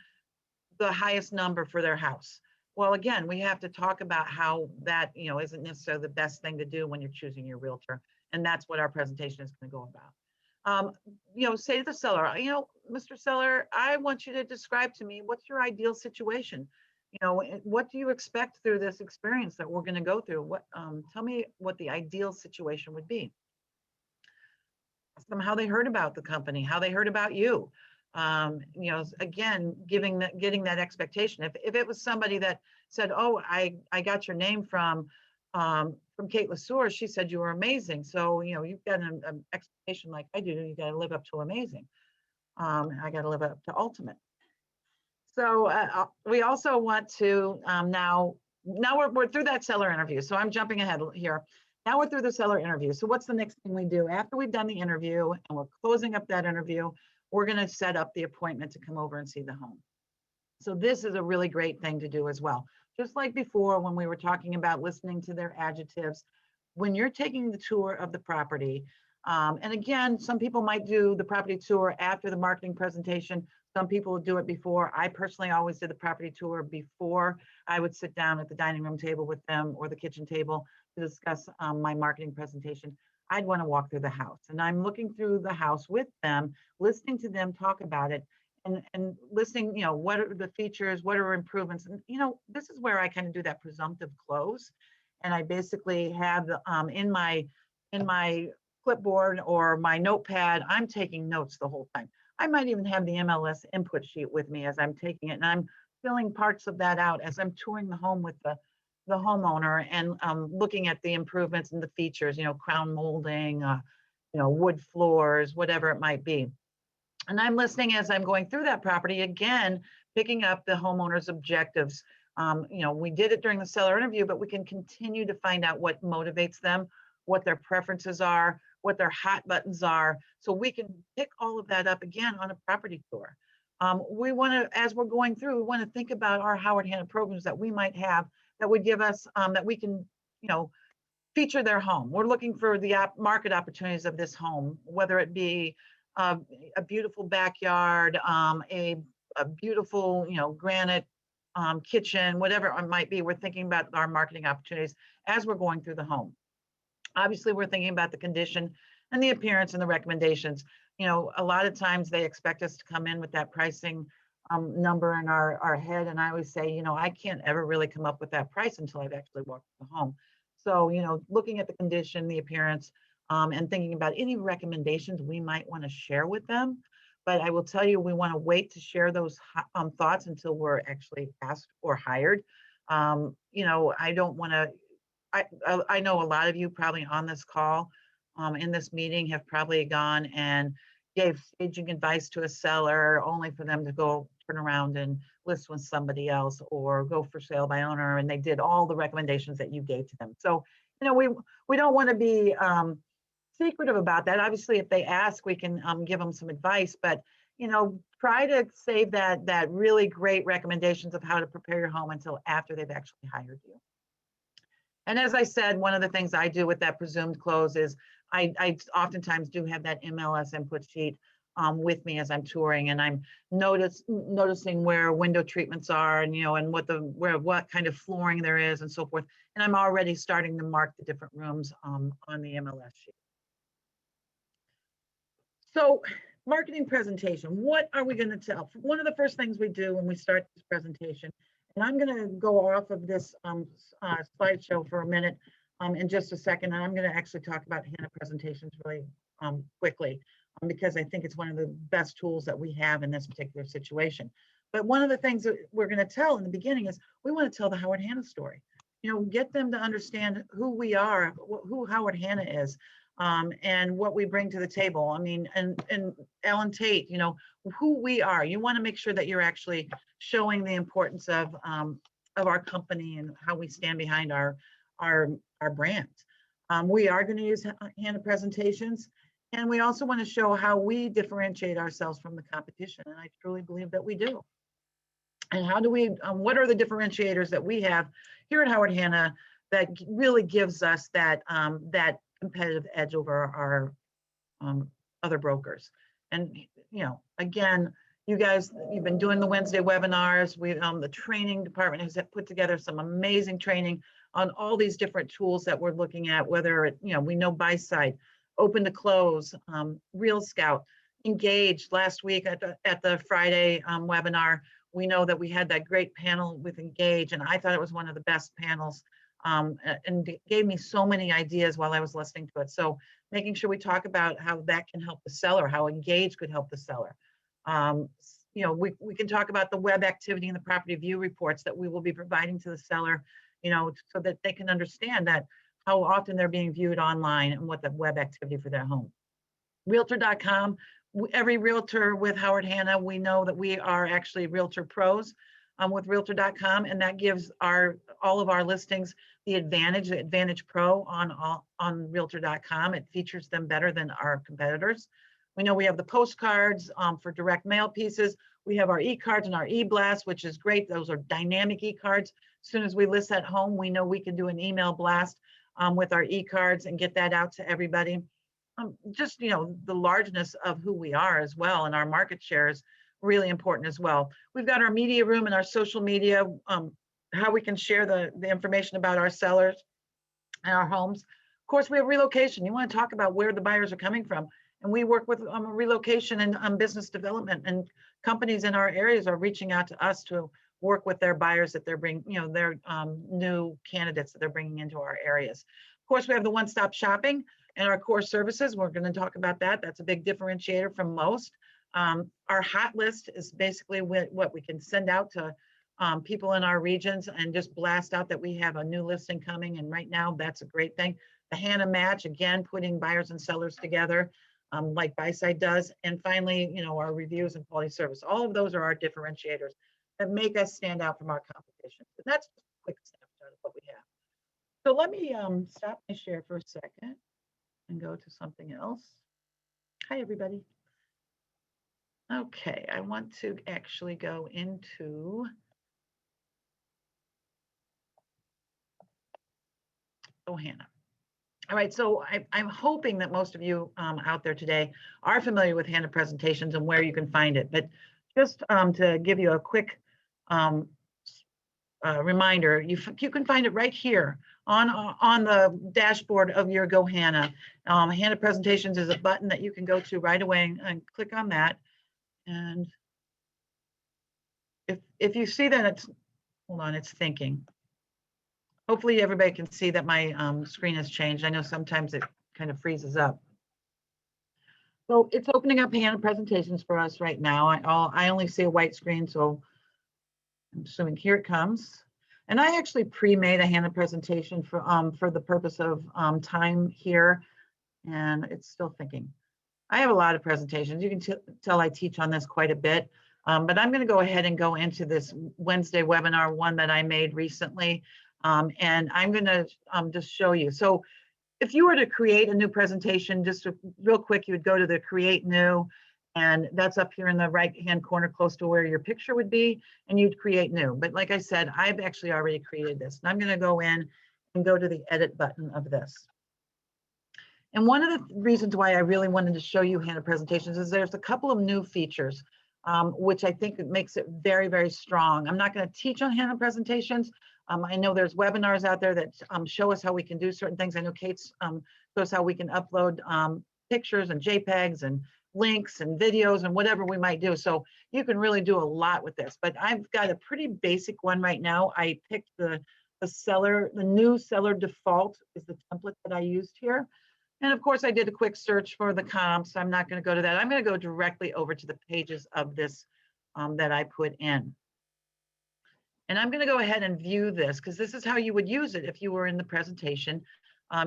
Speaker 1: the highest number for their house. Well, again, we have to talk about how that, you know, isn't necessarily the best thing to do when you're choosing your realtor. And that's what our presentation is going to go about. You know, say to the seller, you know, Mr. Seller, I want you to describe to me, what's your ideal situation? You know, what do you expect through this experience that we're going to go through? What, tell me what the ideal situation would be. Ask them how they heard about the company, how they heard about you. You know, again, getting that expectation. If it was somebody that said, oh, I got your name from Kate LeSueur, she said you were amazing. So, you know, you've got an expectation like I do, you got to live up to amazing. I got to live up to ultimate. So we also want to now we're through that seller interview. So I'm jumping ahead here. Now we're through the seller interview. So what's the next thing we do after we've done the interview and we're closing up that interview? We're going to set up the appointment to come over and see the home. So this is a really great thing to do as well. Just like before, when we were talking about listening to their adjectives, when you're taking the tour of the property, and again, some people might do the property tour after the marketing presentation. Some people would do it before. I personally always did the property tour before I would sit down at the dining room table with them or the kitchen table to discuss my marketing presentation. I'd want to walk through the house, and I'm looking through the house with them, listening to them talk about it, and listening, you know, what are the features, what are improvements, and you know, this is where I kind of do that presumptive close, and I basically have in my clipboard or my notepad, I'm taking notes the whole time. I might even have the MLS input sheet with me as I'm taking it, and I'm filling parts of that out as I'm touring the home with the homeowner and looking at the improvements and the features, you know, crown molding, you know, wood floors, whatever it might be. And I'm listening as I'm going through that property, again, picking up the homeowner's objectives. You know, we did it during the seller interview, but we can continue to find out what motivates them, what their preferences are, what their hot buttons are. So we can pick all of that up again on a property tour. We want to, as we're going through, we want to think about our Howard Hanna programs that we might have that would give us, that we can, you know, feature their home. We're looking for the market opportunities of this home, whether it be a beautiful backyard, a a beautiful, granite kitchen, whatever it might be. We're thinking about our marketing opportunities as we're going through the home. Obviously, we're thinking about the condition and the appearance and the recommendations. A lot of times they expect us to come in with that pricing number in our head. And I always say, I can't ever really come up with that price until I've actually walked the home. So, looking at the condition, the appearance, and thinking about any recommendations we might want to share with them. But I will tell you, we want to wait to share those thoughts until we're actually asked or hired. I don't want to, I know a lot of you probably on this call, in this meeting have probably gone and gave staging advice to a seller only for them to go turn around and list with somebody else or go for sale by owner, and they did all the recommendations that you gave to them. So, we don't want to be secretive about that. Obviously, if they ask, we can give them some advice, but try to save that really great recommendations of how to prepare your home until after they've actually hired you. And as I said, one of the things I do with that presumed close is I oftentimes do have that MLS input sheet with me as I'm touring, and I'm noticing where window treatments are, and and what kind of flooring there is and so forth. And I'm already starting to mark the different rooms on the MLS sheet. So, marketing presentation, what are we going to tell? One of the first things we do when we start this presentation, and I'm going to go off of this slideshow for a minute in just a second, and I'm going to actually talk about Hannah presentations really quickly, because I think it's one of the best tools that we have in this particular situation. But one of the things that we're going to tell in the beginning is we want to tell the Howard Hanna story. Get them to understand who we are, who Howard Hanna is, and what we bring to the table. I mean, and Ellen Tate, who we are. You want to make sure that you're actually showing the importance of our company and how we stand behind our brand. We are going to use Hannah presentations, and we also want to show how we differentiate ourselves from the competition, and I truly believe that we do. And how do we? What are the differentiators that we have here at Howard Hanna that really gives us that competitive edge over our other brokers? And again, you guys, you've been doing the Wednesday webinars. The training department has put together some amazing training on all these different tools that we're looking at, whether we know Buy Side, Open to Close, Real Scout, Engage. Last week at the Friday webinar, we know that we had that great panel with Engage, and I thought it was one of the best panels, and gave me so many ideas while I was listening to it. So making sure we talk about how that can help the seller, how Engage could help the seller. We can talk about the web activity and the property view reports that we will be providing to the seller, so that they can understand that how often they're being viewed online and what the web activity for their home. Realtor.com. Every realtor with Howard Hanna, we know that we are actually Realtor Pros with Realtor.com, and that gives all of our listings the Advantage Pro on Realtor.com. It features them better than our competitors. We know we have the postcards for direct mail pieces. We have our e-cards and our e-blast, which is great. Those are dynamic e-cards. As soon as we list at home, we know we can do an email blast with our e-cards and get that out to everybody. Just, the largeness of who we are as well, and our market share is really important as well. We've got our media room and our social media, how we can share the information about our sellers and our homes. Of course, we have relocation. You want to talk about where the buyers are coming from. And we work with relocation and business development, and companies in our areas are reaching out to us to work with their buyers that they're bringing, their new candidates that they're bringing into our areas. Of course, we have the one-stop shopping and our core services. We're going to talk about that. That's a big differentiator from most. Our hot list is basically what we can send out to people in our regions and just blast out that we have a new listing coming. And right now, that's a great thing. The Hanna Match, again, putting buyers and sellers together, like Buy Side does. And finally, our reviews and quality service. All of those are our differentiators that make us stand out from our competition. And that's just a quick snapshot of what we have. So let me stop my share for a second and go to something else. Hi, everybody. Okay, I want to actually go into Hannah. All right, so I'm hoping that most of you out there today are familiar with Hannah presentations and where you can find it. But just to give you a quick reminder, you can find it right here on the dashboard of your GoHana. Hana Presentations is a button that you can go to right away and click on that. And if you see that it's, hold on, it's thinking. Hopefully everybody can see that my screen has changed. I know sometimes it kind of freezes up. So it's opening up Hana Presentations for us right now. I only see a white screen, so I'm assuming here it comes. And I actually pre-made a Hana presentation for the purpose of time here, and it's still thinking. I have a lot of presentations. You can tell I teach on this quite a bit, but I'm going to go ahead and go into this Wednesday webinar one that I made recently, and I'm going to just show you. So if you were to create a new presentation, just real quick, you would go to the Create New, and that's up here in the right-hand corner close to where your picture would be, and you'd create new. But like I said, I've actually already created this, and I'm going to go in and go to the Edit button of this. And one of the reasons why I really wanted to show you Hana Presentations is there's a couple of new features, which I think makes it very, very strong. I'm not going to teach on Hana Presentations. I know there's webinars out there that show us how we can do certain things. I know Kate's shows how we can upload pictures and JPEGs and links and videos and whatever we might do. So you can really do a lot with this, but I've got a pretty basic one right now. I picked the new seller default is the template that I used here. And of course I did a quick search for the comps. I'm not going to go to that. I'm going to go directly over to the pages of this that I put in. And I'm going to go ahead and view this because this is how you would use it if you were in the presentation.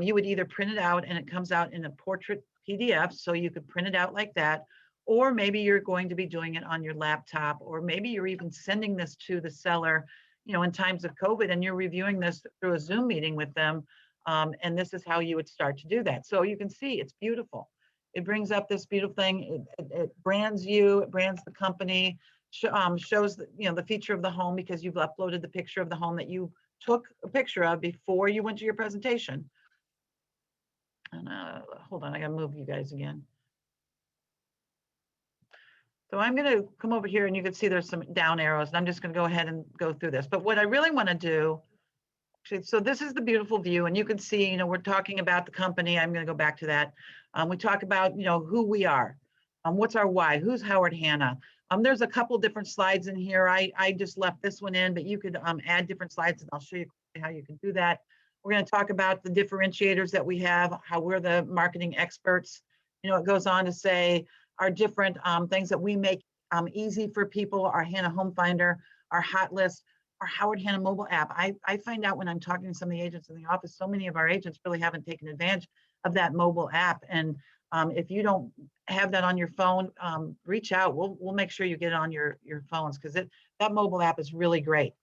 Speaker 1: You would either print it out and it comes out in a portrait PDF, so you could print it out like that, or maybe you're going to be doing it on your laptop, or maybe you're even sending this to the seller, you know, in times of COVID, and you're reviewing this through a Zoom meeting with them, and this is how you would start to do that. So you can see it's beautiful. It brings up this beautiful thing. It brands you, it brands the company, shows the, you know, the feature of the home because you've uploaded the picture of the home that you took a picture of before you went to your presentation. And hold on, I gotta move you guys again. So I'm gonna come over here and you can see there's some down arrows, and I'm just gonna go ahead and go through this. But what I really wanna do, actually, so this is the beautiful view, and you can see, you know, we're talking about the company. I'm gonna go back to that. We talk about, you know, who we are, what's our why, who's Howard Hana. There's a couple different slides in here. I just left this one in, but you could add different slides, and I'll show you how you can do that. We're going to talk about the differentiators that we have, how we're the marketing experts. You know, it goes on to say our different things that we make easy for people, our Hana Home Finder, our hot list, our Howard Hana mobile app. I find out when I'm talking to some of the agents in the office, so many of our agents really haven't taken advantage of that mobile app. And if you don't have that on your phone, reach out. We'll make sure you get it on your phones, because that mobile app is really great.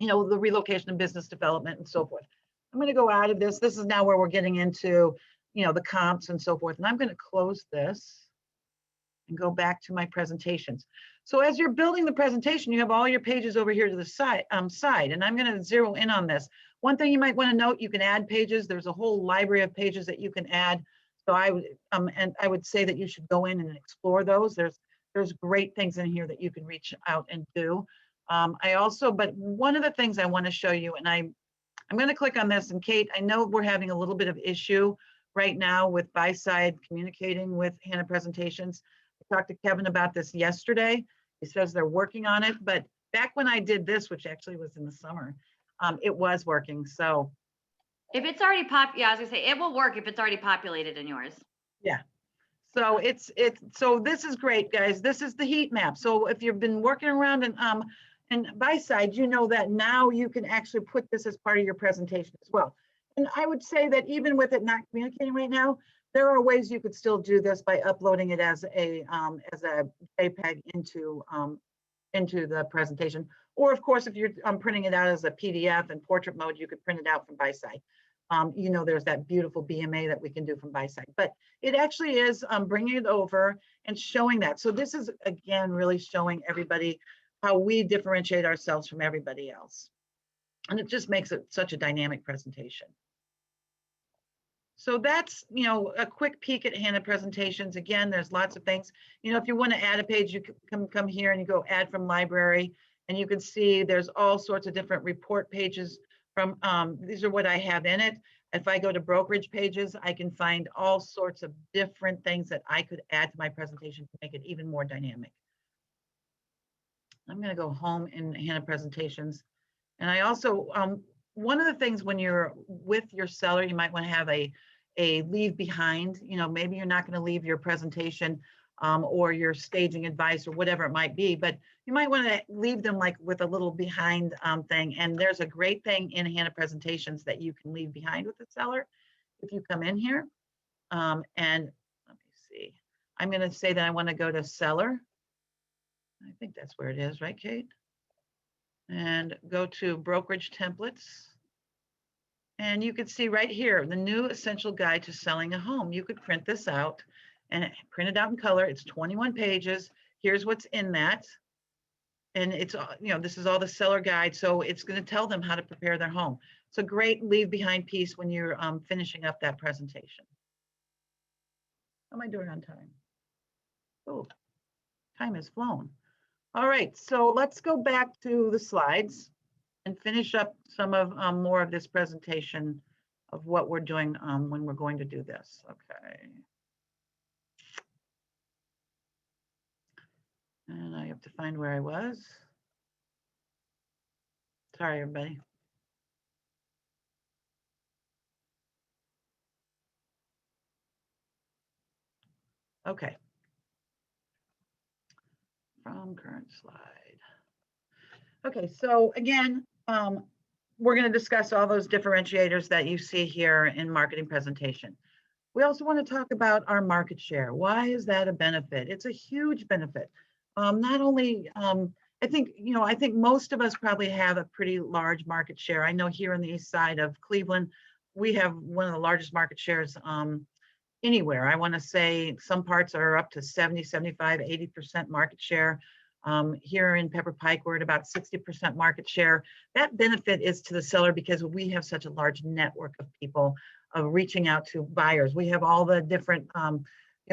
Speaker 1: You know, the relocation and business development and so forth. I'm going to go out of this. This is now where we're getting into, you know, the comps and so forth. And I'm going to close this and go back to my presentations. So as you're building the presentation, you have all your pages over here to the side, and I'm going to zero in on this. One thing you might want to note, you can add pages. There's a whole library of pages that you can add. So I would say that you should go in and explore those. There's great things in here that you can reach out and do. But one of the things I want to show you, and I'm going to click on this, and Kate, I know we're having a little bit of issue right now with Buyside communicating with Hana Presentations. I talked to Kevin about this yesterday. He says they're working on it, but back when I did this, which actually was in the summer, it was working. So
Speaker 2: If it's already yeah, I was gonna say, it will work if it's already populated in yours.
Speaker 1: yeah. So so this is great, guys. This is the heat map. So if you've been working around and Buyside, you know that now you can actually put this as part of your presentation as well. And I would say that even with it not communicating right now, there are ways you could still do this by uploading it as a JPEG into the presentation. Or of course, if you're printing it out as a PDF in portrait mode, you could print it out from Buyside. You know, there's that beautiful BMA that we can do from Buyside, but it actually is bringing it over and showing that. So this is, again, really showing everybody how we differentiate ourselves from everybody else. And it just makes it such a dynamic presentation. So that's, a quick peek at Hannah presentations. Again, there's lots of things. If you want to add a page, you can come here and you go add from library, and you can see there's all sorts of different report pages from, these are what I have in it. If I go to brokerage pages, I can find all sorts of different things that I could add to my presentation to make it even more dynamic. I'm going to go home in Hannah presentations. And I also, one of the things when you're with your seller, you might want to have a leave behind. Maybe you're not going to leave your presentation or your staging advice or whatever it might be, but you might want to leave them like with a little behind thing. And there's a great thing in Hannah presentations that you can leave behind with the seller. If you come in here and let me see, I'm going to say that I want to go to seller. I think that's where it is, right, Kate? And go to brokerage templates. And you can see right here, the new essential guide to selling a home. You could print this out and print it out in color. It's 21 pages. Here's what's in that. And it's, this is all the seller guide. So it's going to tell them how to prepare their home. It's a great leave behind piece when you're finishing up that presentation. How am I doing on time? Oh, time has flown. All right, so let's go back to the slides and finish up some of more of this presentation of what we're doing when we're going to do this. Okay. And I have to find where I was. Sorry, everybody. Okay. From current slide. Okay, so again, we're going to discuss all those differentiators that you see here in marketing presentation. We also want to talk about our market share. Why is that a benefit? It's a huge benefit. Not only, I think most of us probably have a pretty large market share. I know here on the east side of Cleveland, we have one of the largest market shares anywhere. I want to say some parts are up to 70, 75, 80% market share. Here in Pepper Pike, we're at about 60% market share. That benefit is to the seller because we have such a large network of people reaching out to buyers. We have all the different,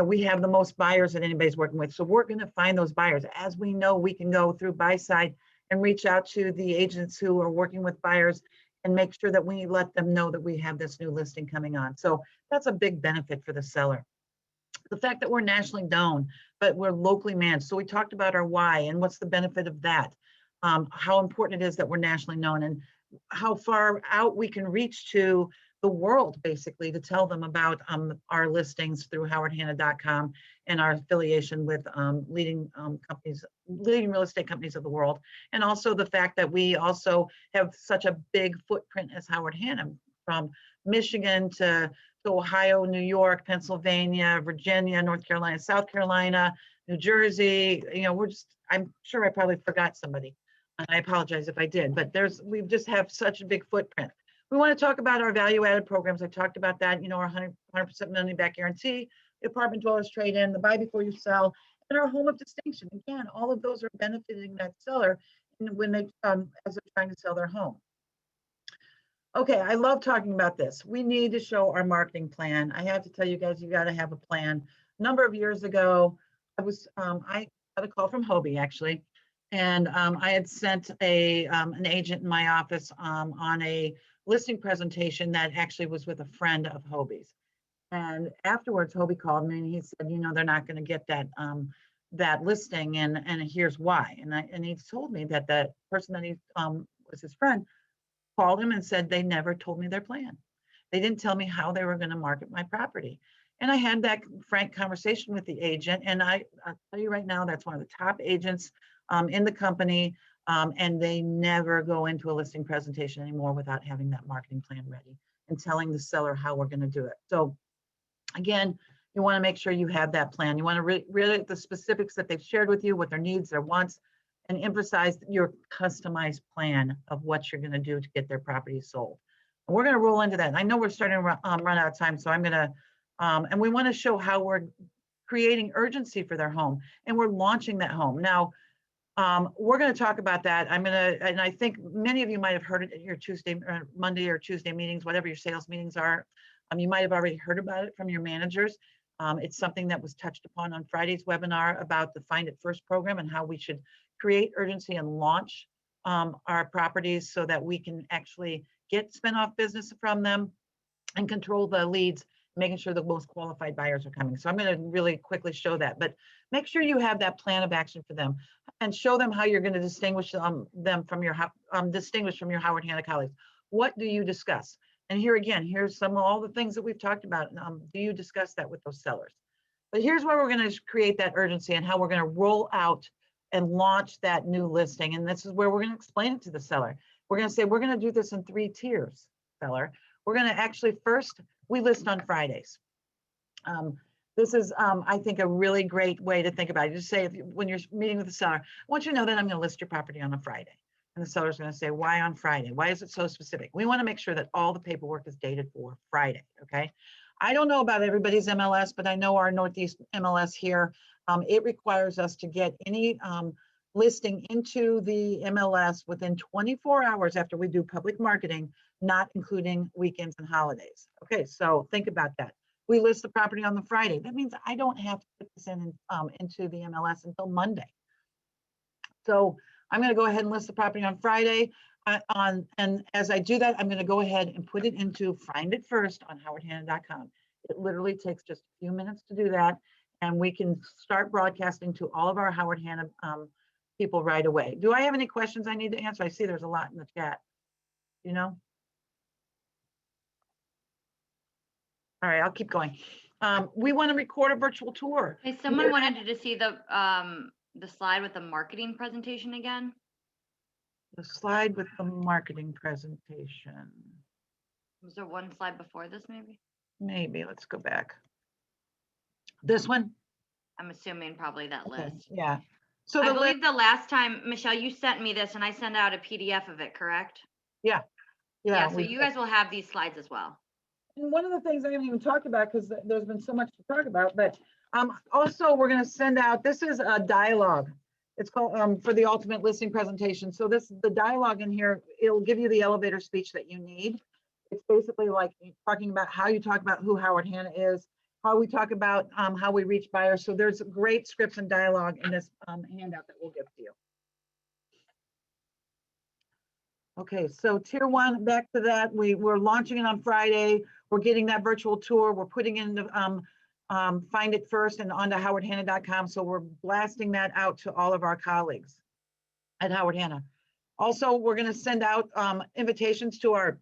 Speaker 1: we have the most buyers that anybody's working with. So we're going to find those buyers. As we know, we can go through buy side and reach out to the agents who are working with buyers and make sure that we let them know that we have this new listing coming on. So that's a big benefit for the seller. The fact that we're nationally known, but we're locally managed. So we talked about our why and what's the benefit of that, how important it is that we're nationally known and how far out we can reach to the world, basically, to tell them about our listings through howardhanna.com and our affiliation with leading real estate companies of the world. And also the fact that we also have such a big footprint as Howard Hanna, from Michigan to Ohio, New York, Pennsylvania, Virginia, North Carolina, South Carolina, New Jersey. I'm sure I probably forgot somebody. And I apologize if I did, but we just have such a big footprint. We want to talk about our value-added programs. I talked about that, our 100% money back guarantee, the apartment dwellers trade-in, the buy before you sell, and our home of distinction. Again, all of those are benefiting that seller when they as they're trying to sell their home. Okay, I love talking about this. We need to show our marketing plan. I have to tell you guys, you got to have a plan. A number of years ago, I got a call from Hobie actually, and I had sent an agent in my office on a listing presentation that actually was with a friend of Hobie's. And afterwards, Hobie called me and he said, they're not going to get that listing, and here's why. And he told me that the person that he was his friend called him and said they never told me their plan. They didn't tell me how they were going to market my property. And I had that frank conversation with the agent, and I'll tell you right now, that's one of the top agents in the company, and they never go into a listing presentation anymore without having that marketing plan ready and telling the seller how we're going to do it. So again, you want to make sure you have that plan. You want to read the specifics that they've shared with you, what their needs, their wants, and emphasize your customized plan of what you're going to do to get their property sold. And we're going to roll into that. And I know we're starting to run out of time, so I'm going to, and we want to show how we're creating urgency for their home, and we're launching that home. Now, we're going to talk about that. And I think many of you might have heard it at your Monday or Tuesday meetings, whatever your sales meetings are. You might have already heard about it from your managers. It's something that was touched upon on Friday's webinar about the Find It First program and how we should create urgency and launch our properties so that we can actually get spin-off business from them and control the leads, making sure the most qualified buyers are coming. So I'm going to really quickly show that, but make sure you have that plan of action for them and show them how you're going to distinguish them from your Howard Hanna colleagues. What do you discuss? And here again, here's all the things that we've talked about. Do you discuss that with those sellers? But here's where we're going to create that urgency and how we're going to roll out and launch that new listing. And this is where we're going to explain it to the seller. We're going to say, we're going to do this in 3 tiers, seller. We're going to actually first, we list on Fridays. This is, I think, a really great way to think about it. Just say, when you're meeting with the seller, I want you to know that I'm going to list your property on a Friday. And the seller's going to say, why on Friday? Why is it so specific? We want to make sure that all the paperwork is dated for Friday, okay? I don't know about everybody's MLS, but I know our Northeast MLS here, it requires us to get any listing into the MLS within 24 hours after we do public marketing, not including weekends and holidays. Okay, so think about that. We list the property on the Friday. That means I don't have to put this in into the MLS until Monday. So I'm going to go ahead and list the property on Friday. And as I do that, I'm going to go ahead and put it into Find It First on howardhanna.com. It literally takes just a few minutes to do that. And we can start broadcasting to all of our Howard Hanna people right away. Do I have any questions I need to answer? I see there's a lot in the chat. You know? All right, I'll keep going. We want to record a virtual tour.
Speaker 2: Hey, someone wanted to see the slide with the marketing presentation again.
Speaker 1: The slide with the marketing presentation.
Speaker 2: Was there one slide before this maybe?
Speaker 1: Maybe, let's go back. This one?
Speaker 2: I'm assuming probably that
Speaker 1: Okay,
Speaker 2: list.
Speaker 1: yeah. So
Speaker 2: I
Speaker 1: the
Speaker 2: believe the last time, Michelle, you sent me this and I sent out a PDF of it, correct?
Speaker 1: yeah,
Speaker 2: Yeah, so
Speaker 1: we
Speaker 2: you
Speaker 1: did.
Speaker 2: guys will have these slides as well.
Speaker 1: And one of the things I haven't even talked about, because there's been so much to talk about, but also we're going to send out, this is a dialogue. It's called for the ultimate listing presentation. So the dialogue in here, it'll give you the elevator speech that you need. It's basically like talking about how you talk about who Howard Hanna is, how we talk about how we reach buyers. So there's great scripts and dialogue in this handout that we'll give to you. Okay, so tier 1, back to that, we're launching it on Friday. We're getting that virtual tour. We're putting in the Find It First and onto howardhanna.com. So we're blasting that out to all of our colleagues at Howard Hanna. Also, we're going to send out invitations to our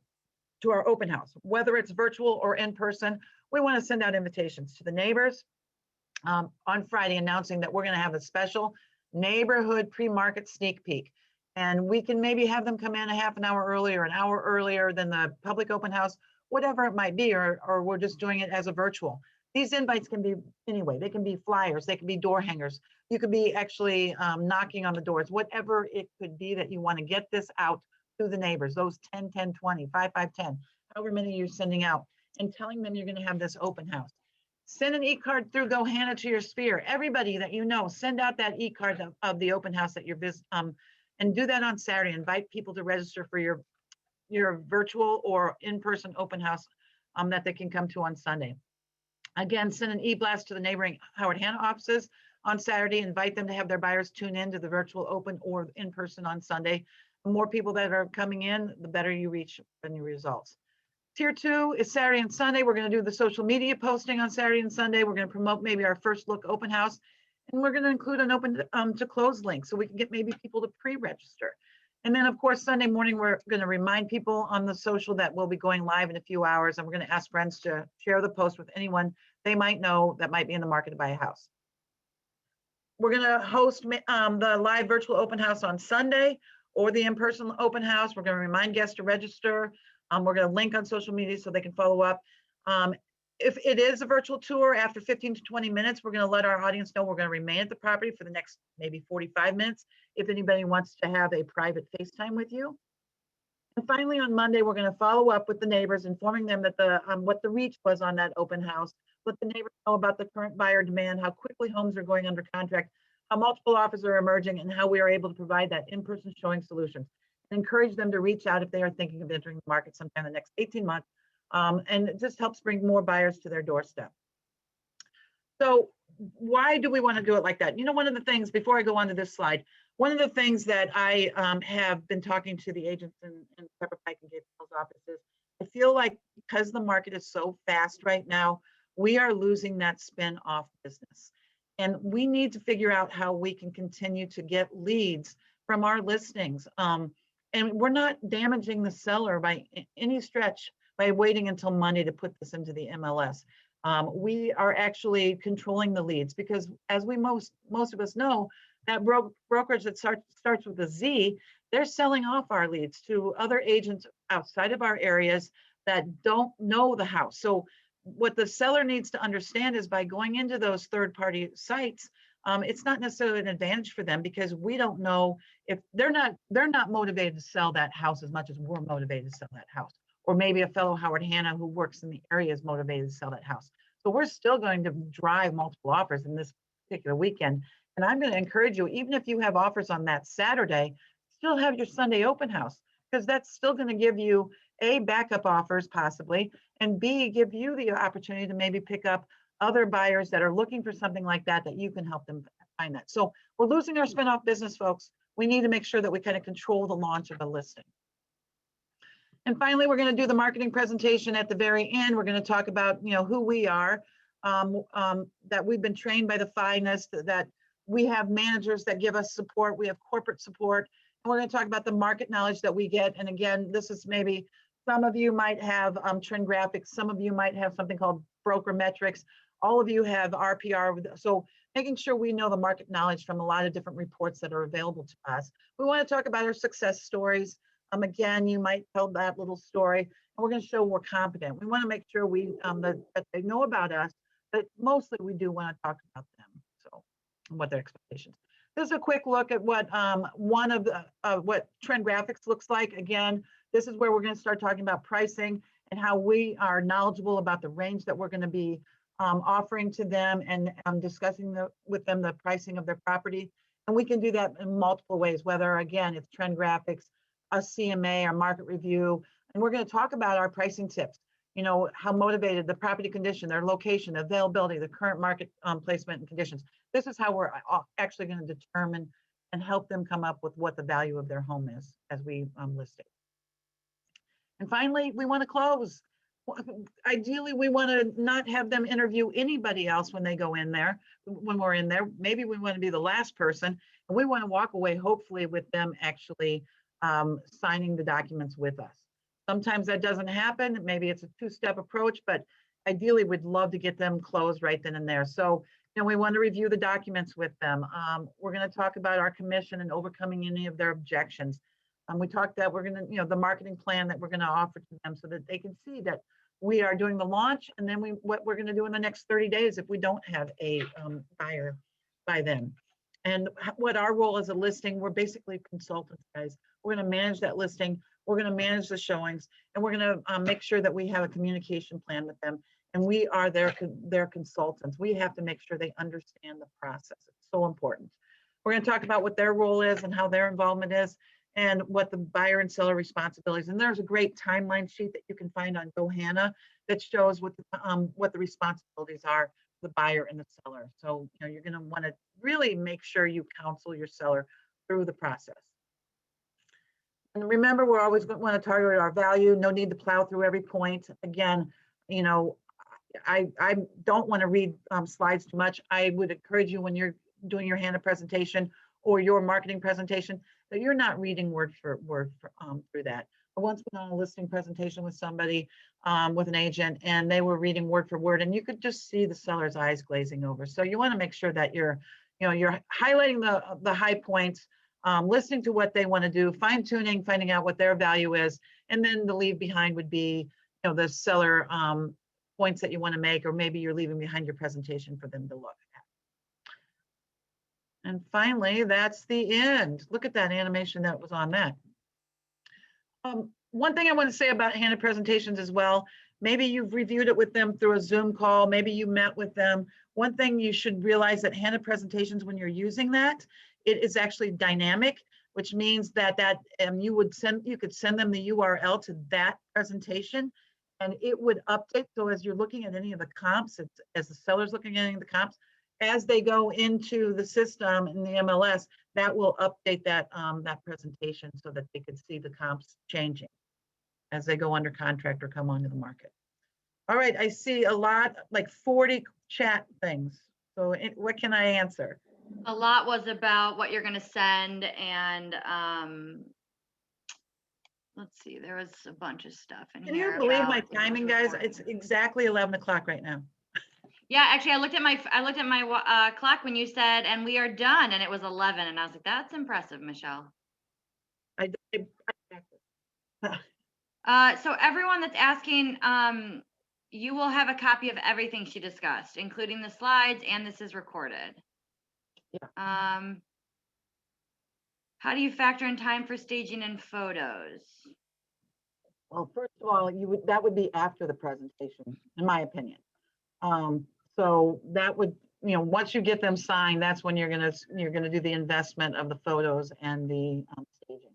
Speaker 1: open house, whether it's virtual or in person. We want to send out invitations to the neighbors on Friday, announcing that we're going to have a special neighborhood pre-market sneak peek. And we can maybe have them come in a half an hour earlier, an hour earlier than the public open house, whatever it might be, or we're just doing it as a virtual. These invites can be anyway, they can be flyers, they can be door hangers. You could be actually knocking on the doors, whatever it could be that you want to get this out to the neighbors, those 10, 10, 20, 5, 5, 10, however many you're sending out, and telling them you're going to have this open house. Send an e-card through GoHanna to your sphere. Everybody that you know, send out that e-card of the open house that you're and do that on Saturday. Invite people to register for your virtual or in-person open house that they can come to on Sunday. Again, send an e-blast to the neighboring Howard Hanna offices on Saturday. Invite them to have their buyers tune in to the virtual open or in-person on Sunday. The more people that are coming in, the better you reach in your results. Tier 2 is Saturday and Sunday. We're going to do the social media posting on Saturday and Sunday. We're going to promote maybe our first look open house. And we're going to include an open to close link so we can get maybe people to pre-register. And then of course, Sunday morning, we're going to remind people on the social that we'll be going live in a few hours, and we're going to ask friends to share the post with anyone they might know that might be in the market to buy a house. We're going to host the live virtual open house on Sunday or the in-person open house. We're going to remind guests to register. We're going to link on social media so they can follow up. If it is a virtual tour, after 15 to 20 minutes, we're going to let our audience know we're going to remain at the property for the next maybe 45 minutes if anybody wants to have a private FaceTime with you. And finally, on Monday, we're going to follow up with the neighbors, informing them that what the reach was on that open house, let the neighbors know about the current buyer demand, how quickly homes are going under contract, how multiple offers are emerging, and how we are able to provide that in-person showing solution. And encourage them to reach out if they are thinking of entering the market sometime in the next 18 months And it just helps bring more buyers to their doorstep. So why do we want to do it like that? You know, one of the things, before I go on to this slide, one of the things that I have been talking to the agents in Pepper Pike and Gabriel's offices, I feel like because the market is so fast right now, we are losing that spin-off business. And we need to figure out how we can continue to get leads from our listings. And we're not damaging the seller by any stretch by waiting until Monday to put this into the MLS. We are actually controlling the leads because, as we most of us know, that brokerage that starts with a Z, they're selling off our leads to other agents outside of our areas that don't know the house. So what the seller needs to understand is by going into those third-party sites, it's not necessarily an advantage for them because we don't know if they're not motivated to sell that house as much as we're motivated to sell that house. Or maybe a fellow Howard Hanna who works in the area is motivated to sell that house. So we're still going to drive multiple offers in this particular weekend. And I'm going to encourage you, even if you have offers on that Saturday, still have your Sunday open house, because that's still going to give you A, backup offers possibly, and B, give you the opportunity to maybe pick up other buyers that are looking for something like that, that you can help them find that. So we're losing our spin-off business, folks. We need to make sure that we kind of control the launch of a listing. And finally, we're going to do the marketing presentation at the very end. We're going to talk about, you know, who we are, that we've been trained by the finest, that we have managers that give us support. We have corporate support. And we're going to talk about the market knowledge that we get. And again, this is maybe some of you might have Trend Graphics. Some of you might have something called Broker Metrics. All of you have RPR. So making sure we know the market knowledge from a lot of different reports that are available to us. We want to talk about our success stories. Again, you might tell that little story, and we're going to show we're competent. We want to make sure that they know about us, but mostly we do want to talk about them. So, and what their expectations. This is a quick look at what one of the what Trend Graphics looks like. Again, this is where we're going to start talking about pricing and how we are knowledgeable about the range that we're going to be offering to them and discussing with them the pricing of their property. And we can do that in multiple ways, whether again it's Trend Graphics, a CMA, our market review, and we're going to talk about our pricing tips. You know, how motivated, the property condition, their location, availability, the current market placement and conditions. This is how we're actually going to determine and help them come up with what the value of their home is as we list it. And finally, we want to close. Ideally, we want to not have them interview anybody else when they go in there, when we're in there. Maybe we want to be the last person, and we want to walk away, hopefully, with them actually signing the documents with us. Sometimes that doesn't happen. Maybe it's a two-step approach, but ideally we'd love to get them closed right then and there. So, you know, we want to review the documents with them. We're going to talk about our commission and overcoming any of their objections. We talked that we're going to, you know, the marketing plan that we're going to offer to them so that they can see that we are doing the launch, and then what we're going to do in the next 30 days if we don't have a buyer by then. And what our role as a listing, we're basically consultants, guys. We're going to manage that listing. We're going to manage the showings, and we're going to make sure that we have a communication plan with them. And we are their consultants. We have to make sure they understand the process. It's so important. We're going to talk about what their role is and how their involvement is, and what the buyer and seller responsibilities. And there's a great timeline sheet that you can find on GoHanna that shows what the responsibilities are, the buyer and the seller. So, you know, you're going to want to really make sure you counsel your seller through the process. And remember, we're always going to want to target our value. No need to plow through every point. Again, you know, I don't want to read slides too much. I would encourage you when you're doing your Hanna presentation or your marketing presentation that you're not reading word for word through that. I once went on a listing presentation with somebody, with an agent, and they were reading word for word, and you could just see the seller's eyes glazing over. So you want to make sure that you're highlighting the high points, listening to what they want to do, fine tuning, finding out what their value is, and then the leave behind would be, you know, the seller points that you want to make, or maybe you're leaving behind your presentation for them to look at. And finally, that's the end. Look at that animation that was on that. One thing I want to say about Hanna presentations as well, maybe you've reviewed it with them through a Zoom call, maybe you met with them. One thing you should realize that Hanna presentations, when you're using that, it is actually dynamic, which means that you could send them the URL to that presentation, And it would update. So as you're looking at any of the comps, it's, as the seller's looking at any of the comps, as they go into the system in the MLS, that will update that, that presentation so that they could see the comps changing as they go under contract or come onto the market. All right, I see a lot, like 40 chat things. So what can I answer?
Speaker 2: A lot was about what you're gonna send and, let's see, there was a bunch of stuff in
Speaker 1: Can
Speaker 2: here.
Speaker 1: you believe my
Speaker 2: about
Speaker 1: timing, guys?
Speaker 2: reporting.
Speaker 1: It's exactly 11 o'clock right now.
Speaker 2: Yeah, actually, I looked at my clock when you said, and we are done, and it was 11, and I was like, that's impressive, Michelle. So everyone that's asking, you will have a copy of everything she discussed, including the slides, and this is recorded.
Speaker 1: Yeah.
Speaker 2: How do you factor in time for staging and photos?
Speaker 1: Well, first of all, that would be after the presentation, in my opinion. So that would, once you get them signed, that's when you're gonna do the investment of the photos and the staging.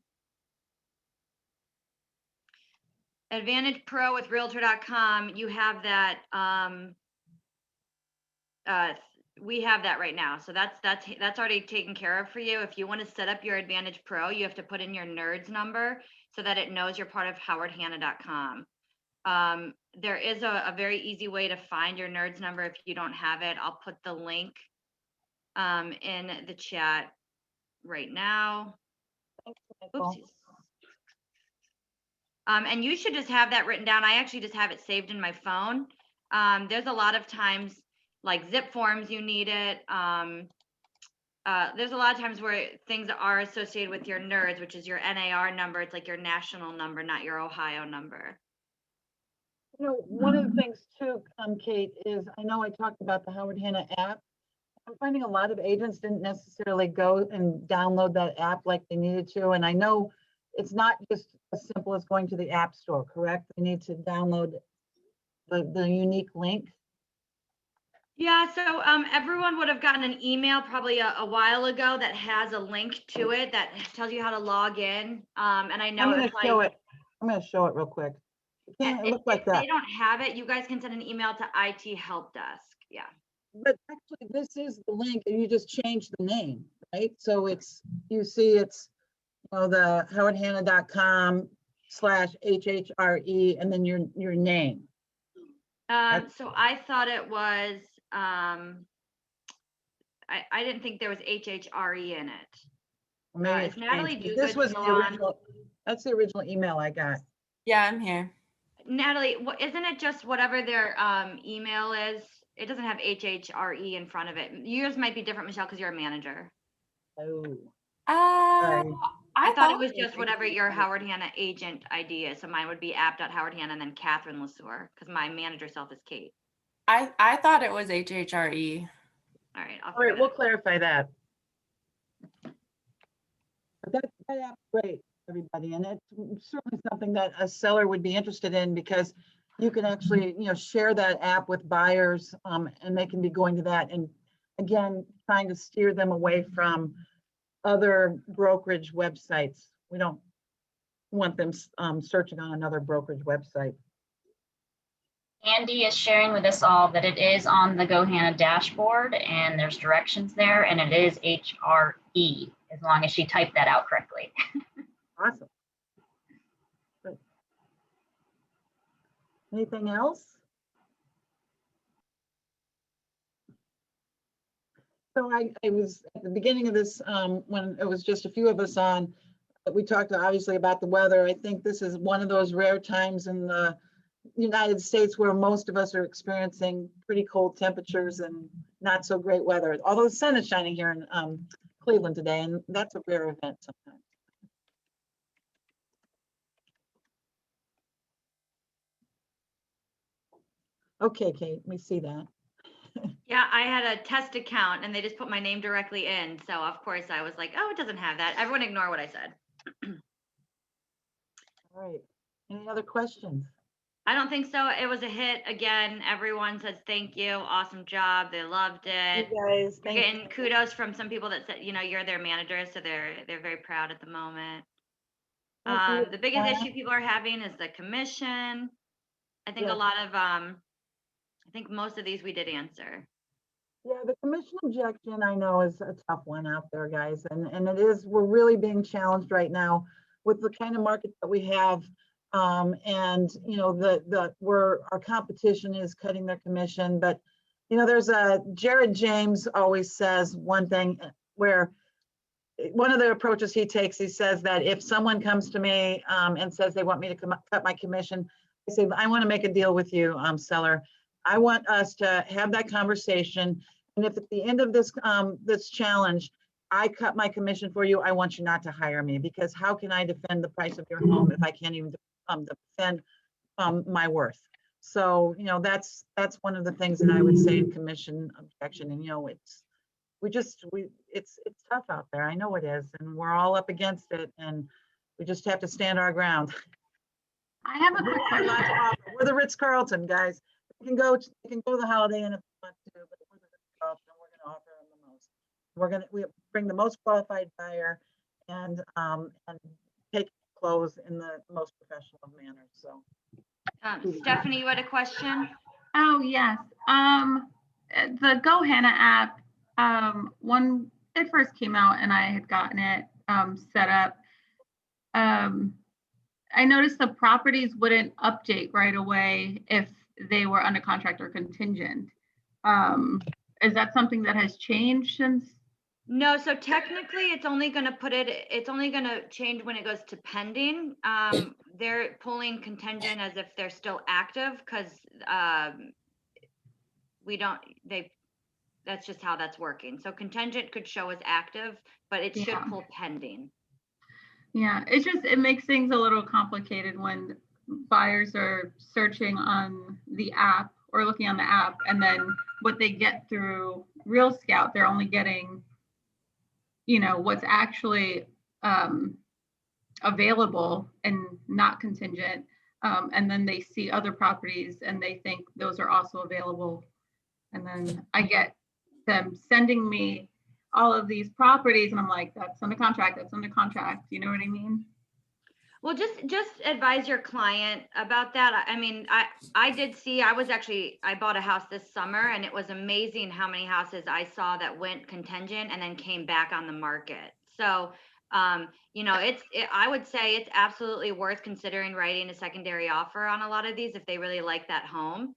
Speaker 2: Advantage Pro with Realtor.com, you have that. We have that right now, so that's already taken care of for you. If you want to set up your Advantage Pro, you have to put in your NERDS number so that it knows you're part of HowardHanna.com. There is a very easy way to find your NERDS number if you don't have it. I'll put the link in the chat right now. Oopsies. And you should just have that written down. I actually just have it saved in my phone. There's a lot of times, like zip forms, you need it. There's a lot of times where things are associated with your NERDS, which is your NAR number. It's like your national number, not your Ohio number.
Speaker 1: One of the things too, Kate, is I know I talked about the Howard Hanna app. I'm finding a lot of agents didn't necessarily go and download that app like they needed to. And I know it's not just as simple as going to the app store, correct? They need to download the unique link.
Speaker 2: Yeah, so everyone would have gotten an email probably a while ago that has a link to it that tells you how to log in. And I know
Speaker 1: I'm gonna
Speaker 2: if
Speaker 1: show it. I'm gonna show it real quick.
Speaker 2: and
Speaker 1: It look like
Speaker 2: if
Speaker 1: that.
Speaker 2: they don't have it, you guys can send an email to IT help desk. Yeah.
Speaker 1: But actually, this is the link, and you just change the name, right? So it's, you see, it's, the howardhanna.com/HHRE, and then your name.
Speaker 2: So I thought it was, I didn't think there was HHRE in it.
Speaker 1: Maybe
Speaker 2: Is
Speaker 1: it's
Speaker 2: Natalie
Speaker 1: changed, but
Speaker 2: Duguid
Speaker 1: this was
Speaker 2: still
Speaker 1: the
Speaker 2: on?
Speaker 1: original. That's the original email I got.
Speaker 9: Yeah, I'm here.
Speaker 2: Natalie, isn't it just whatever their email is? It doesn't have HHRE in front of it. Yours might be different, Michelle, because you're a manager.
Speaker 1: Oh,
Speaker 9: I
Speaker 2: I thought it was just whatever your Howard Hanna agent ID is. So mine would be app.howardhanna and then Catherine Lesueur, because my manager self is Kate.
Speaker 9: I thought it was HHRE.
Speaker 2: All right.
Speaker 1: all right, we'll clarify that. But that app's great, everybody, and it's certainly something that a seller would be interested in because you can actually, share that app with buyers, and they can be going to that. And again, trying to steer them away from other brokerage websites. We don't want them searching on another brokerage website.
Speaker 6: Andy is sharing with us all that it is on the GoHanna dashboard and there's directions there, and it is HRE, as long as she typed that out correctly.
Speaker 1: Awesome. Good. Anything else? So I was at the beginning of this, when it was just a few of us on, we talked obviously about the weather. I think this is one of those rare times in the United States where most of us are experiencing pretty cold temperatures and not so great weather. Although the sun is shining here in Cleveland today, and that's a rare event sometimes. Okay, Kate, we see that.
Speaker 2: Yeah, I had a test account and they just put my name directly in. So of course I was like, oh, it doesn't have that. Everyone ignore what I said.
Speaker 1: All right. Any other questions?
Speaker 2: I don't think so. It was a hit. Again, everyone says thank you. Awesome job. They loved it.
Speaker 1: You guys,
Speaker 2: You're
Speaker 1: thank you.
Speaker 2: getting kudos from some people that said, you're their manager, so they're very proud at the moment.
Speaker 1: Thank you,
Speaker 2: The biggest
Speaker 1: Anna.
Speaker 2: issue people are having is the commission. I think
Speaker 1: Yeah.
Speaker 2: a lot of, I think most of these we did answer.
Speaker 1: Yeah, the commission objection I know is a tough one out there, guys, and it is, we're really being challenged right now with the kind of market that we have. And you know, our competition is cutting their commission, but you know, there's Jared James always says one thing where one of the approaches he takes, he says that if someone comes to me and says they want me to cut my commission, I say, I want to make a deal with you, seller. I want us to have that conversation. And if at the end of this this challenge, I cut my commission for you, I want you not to hire me, because how can I defend the price of your home if I can't even defend my worth? So, you know, that's one of the things that I would say in commission objection. And, you know, it's tough out there. I know it is. And we're all up against it. And we just have to stand our ground.
Speaker 10: I have a quick question.
Speaker 1: We're the Ritz-Carlton, guys. You can go to the Holiday Inn if you want to, but we're the Ritz-Carlton. We're going to offer them the most. We bring the most qualified buyer and take clothes in the most professional of manners. So.
Speaker 2: Stephanie, you had a question?
Speaker 10: Oh, yes. The GoHanna app, when it first came out and I had gotten it set up, I noticed the properties wouldn't update right away if they were under contract or contingent. Is that something that has changed since?
Speaker 2: No, so technically it's only going to change when it goes to pending. They're pulling contingent as if they're still active, because that's just how that's working. So contingent could show as active, but it should pull pending.
Speaker 10: Yeah, it makes things a little complicated when buyers are searching on the app or looking on the app, and then what they get through Real Scout, they're only getting, you know, what's actually available and not contingent. And then they see other properties and they think those are also available. And then I get them sending me all of these properties and I'm like, that's under contract, that's under contract. You know what I mean?
Speaker 2: Well, just advise your client about that. I mean, I did see, I bought a house this summer and it was amazing how many houses I saw that went contingent and then came back on the market. So, you know, I would say it's absolutely worth considering writing a secondary offer on a lot of these if they really like that home.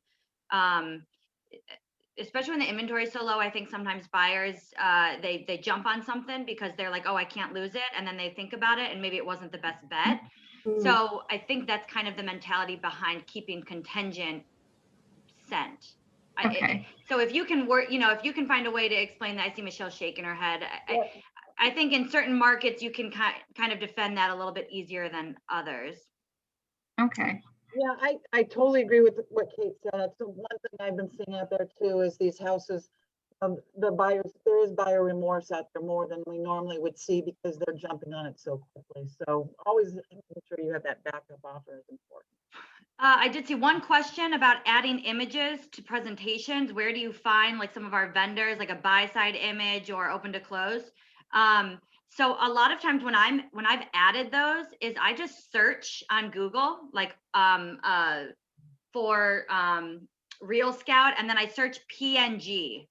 Speaker 2: Especially when the inventory is so low, I think sometimes buyers, they jump on something because they're like, oh, I can't lose it. And then they think about it and maybe it wasn't the best bet. So I think that's kind of the mentality behind keeping contingent sent.
Speaker 10: Okay.
Speaker 2: So if you can work, you know, if you can find a way to explain that, I see Michelle shaking her head. I think in certain markets, you can kind of defend that a little bit easier than others.
Speaker 10: Okay.
Speaker 1: Yeah, I totally agree with what Kate said. That's the one thing I've been seeing out there too, is these houses, the buyers, there is buyer remorse out there more than we normally would see because they're jumping on it so quickly. So always making sure you have that backup offer is important.
Speaker 2: I did see one question about adding images to presentations. Where do you find like some of our vendors, like a buy side image or open to close? So a lot of times when I've added those is I just search on Google, like for Real Scout, and then I search PNG,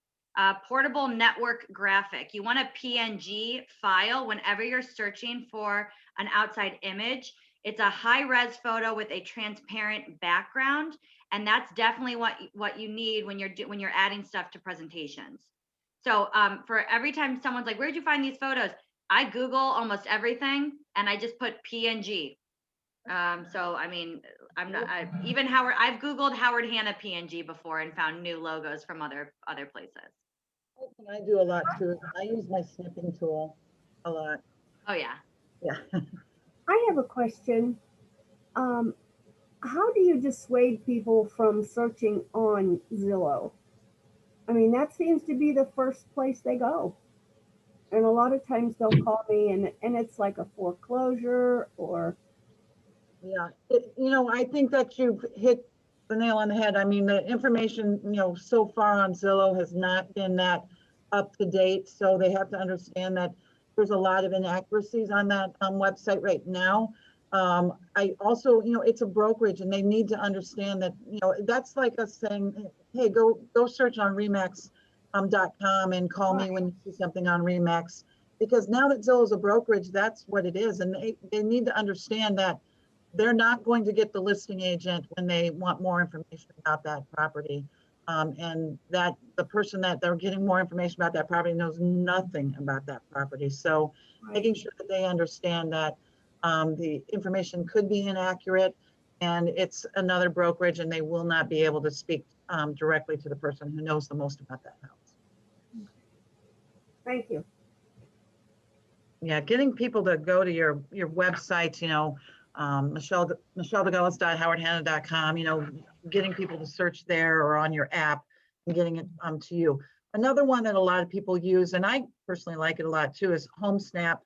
Speaker 2: portable network graphic. You want a PNG file whenever you're searching for an outside image. It's a high res photo with a transparent background, and that's definitely what you need when you're adding stuff to presentations. So for every time someone's like, where'd you find these photos? I Google almost everything and I just put PNG. So, I mean, I've Googled Howard Hanna PNG before and found new logos from other places.
Speaker 1: I do a lot too. I use my snipping tool a lot.
Speaker 2: Oh yeah.
Speaker 1: Yeah.
Speaker 11: I have a question. How do you dissuade people from searching on Zillow? I mean, that seems to be the first place they go. And a lot of times they'll call me and it's like a foreclosure or.
Speaker 1: Yeah, you know, I think that you've hit the nail on the head. I mean, the information, you know, so far on Zillow has not been that up to date. So they have to understand that there's a lot of inaccuracies on that website right now. I also, it's a brokerage and they need to understand that, that's like us saying, hey, go search on Remax.com and call me when you see something on Remax. Because now that Zillow is a brokerage, that's what it is. And they need to understand that they're not going to get the listing agent when they want more information about that property. And that the person that they're getting more information about that property knows nothing about that property. So making sure that they understand that the information could be inaccurate and it's another brokerage and they will not be able to speak directly to the person who knows the most about that house.
Speaker 11: Thank you.
Speaker 1: Yeah, getting people to go to your website, michelledegallis.howardhanna.com, getting people to search there or on your app and getting it to you. Another one that a lot of people use, and I personally like it a lot too, is HomeSnap.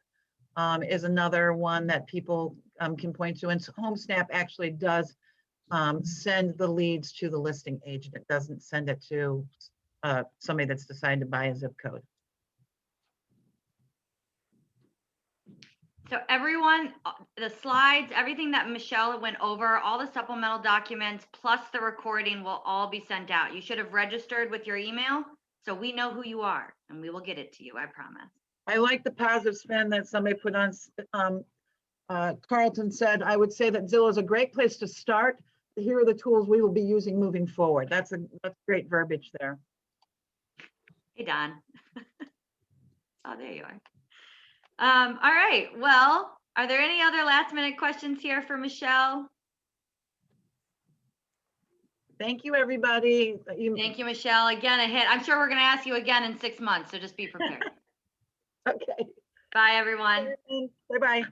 Speaker 1: Is another one that people can point to. And HomeSnap actually does send the leads to the listing agent. It doesn't send it to somebody that's decided to buy a zip code.
Speaker 2: So everyone, the slides, everything that Michelle went over, all the supplemental documents, plus the recording will all be sent out. You should have registered with your email, so we know who you are and we will get it to you, I promise.
Speaker 1: I like the positive spin that somebody put on. Carlton said, I would say that Zillow is a great place to start. Here are the tools we will be using moving forward. That's great verbiage there.
Speaker 2: Hey, Don. Oh, there you are. All right. Well, are there any other last minute questions here for Michelle?
Speaker 1: Thank you, everybody.
Speaker 2: Thank you, Michelle. Again, a hit. I'm sure we're going to ask you again in 6 months, so just be prepared.
Speaker 1: Okay.
Speaker 2: Bye, everyone.
Speaker 1: Bye-bye.